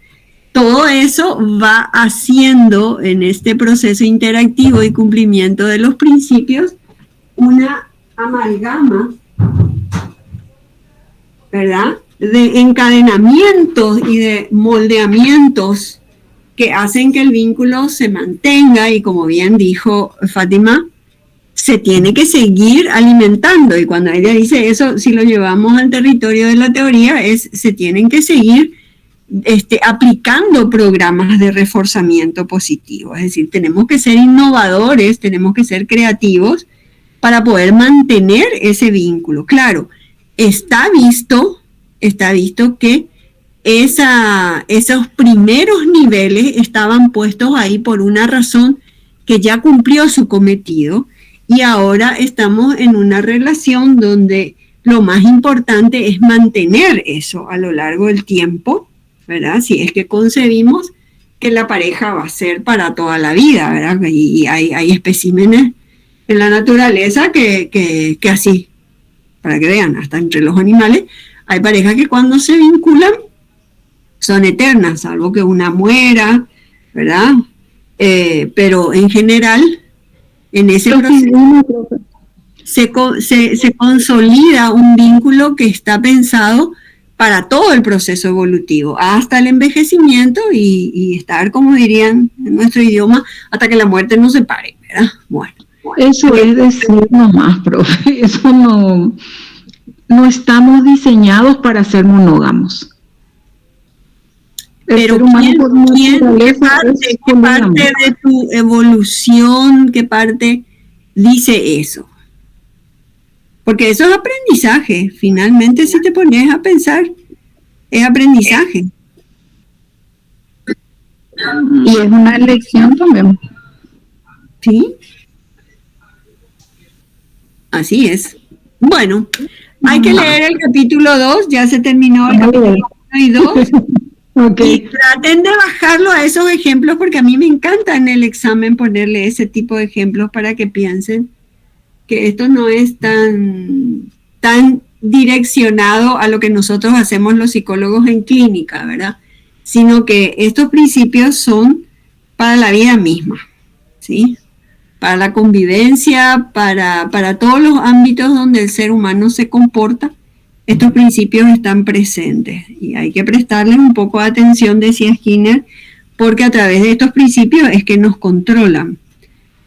todo eso va haciendo en este proceso interactivo y cumplimiento de los principios una amalgama, ¿verdad?, de encadenamientos y de moldeamientos que hacen que el vínculo se mantenga y, como bien dijo Fátima, se tiene que seguir alimentando. Y cuando ella dice eso, si lo llevamos al territorio de la teoría, se tienen que seguir aplicando programas de reforzamiento positivo. Es decir, tenemos que ser innovadores, tenemos que ser creativos para poder mantener ese vínculo. Claro, está visto que esos primeros niveles estaban puestos ahí por una razón que ya cumplió su cometido, y ahora estamos en una relación donde lo más importante es mantener eso a lo largo del tiempo, ¿verdad? Si es que concebimos que la pareja va a ser para toda la vida, ¿verdad? Y hay especímenes en la naturaleza que así, para que vean, hasta entre los animales, hay parejas que cuando se vinculan son eternas, salvo que una muera, ¿verdad? Pero en general, en ese proceso se consolida un vínculo que está pensado para todo el proceso evolutivo, hasta el envejecimiento y estar, como dirían en nuestro idioma, hasta que la muerte nos separe, ¿verdad? Bueno. Eso es decir nomás, profe, eso no estamos diseñados para ser monógamos. Pero ¿qué parte de tu evolución, qué parte dice eso? Porque eso es aprendizaje, finalmente si te pones a pensar, es aprendizaje. Y es una elección también. Sí. Así es. Bueno, hay que leer el capítulo 2, ya se terminó el capítulo 1 y 2. Okay. Y traten de bajarlo a esos ejemplos, porque a mí me encanta en el examen ponerle ese tipo de ejemplos para que piensen que esto no es tan direccionado a lo que nosotros hacemos los psicólogos en clínica, ¿verdad? Sino que estos principios son para la vida misma, ¿sí? Para la convivencia, para todos los ámbitos donde el ser humano se comporta. Estos principios están presentes y hay que prestarles un poco de atención, decía Skinner, porque a través de estos principios es que nos controlan.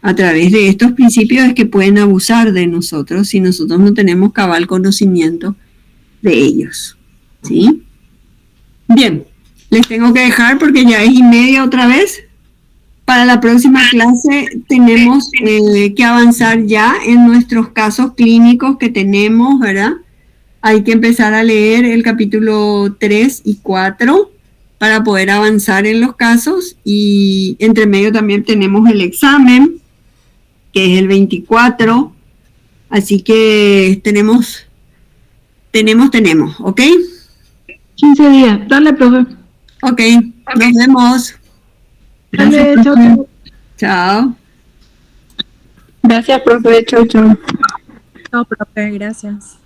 A través de estos principios es que pueden abusar de nosotros si nosotros no tenemos cabal conocimiento de ellos. ¿Sí? Bien, les tengo que dejar porque ya es 1:30 otra vez. Para la próxima clase tenemos que avanzar ya en nuestros casos clínicos que tenemos, ¿verdad? Hay que empezar a leer el capítulo 3 y 4 para poder avanzar en los casos, y entre medio también tenemos el examen, que es el 24, así que tenemos, ¿ok? 15 días, dale, profe. Ok, nos vemos. Dale, chao. Chao. Gracias, profe. Chau, chau. Chao, profe, gracias.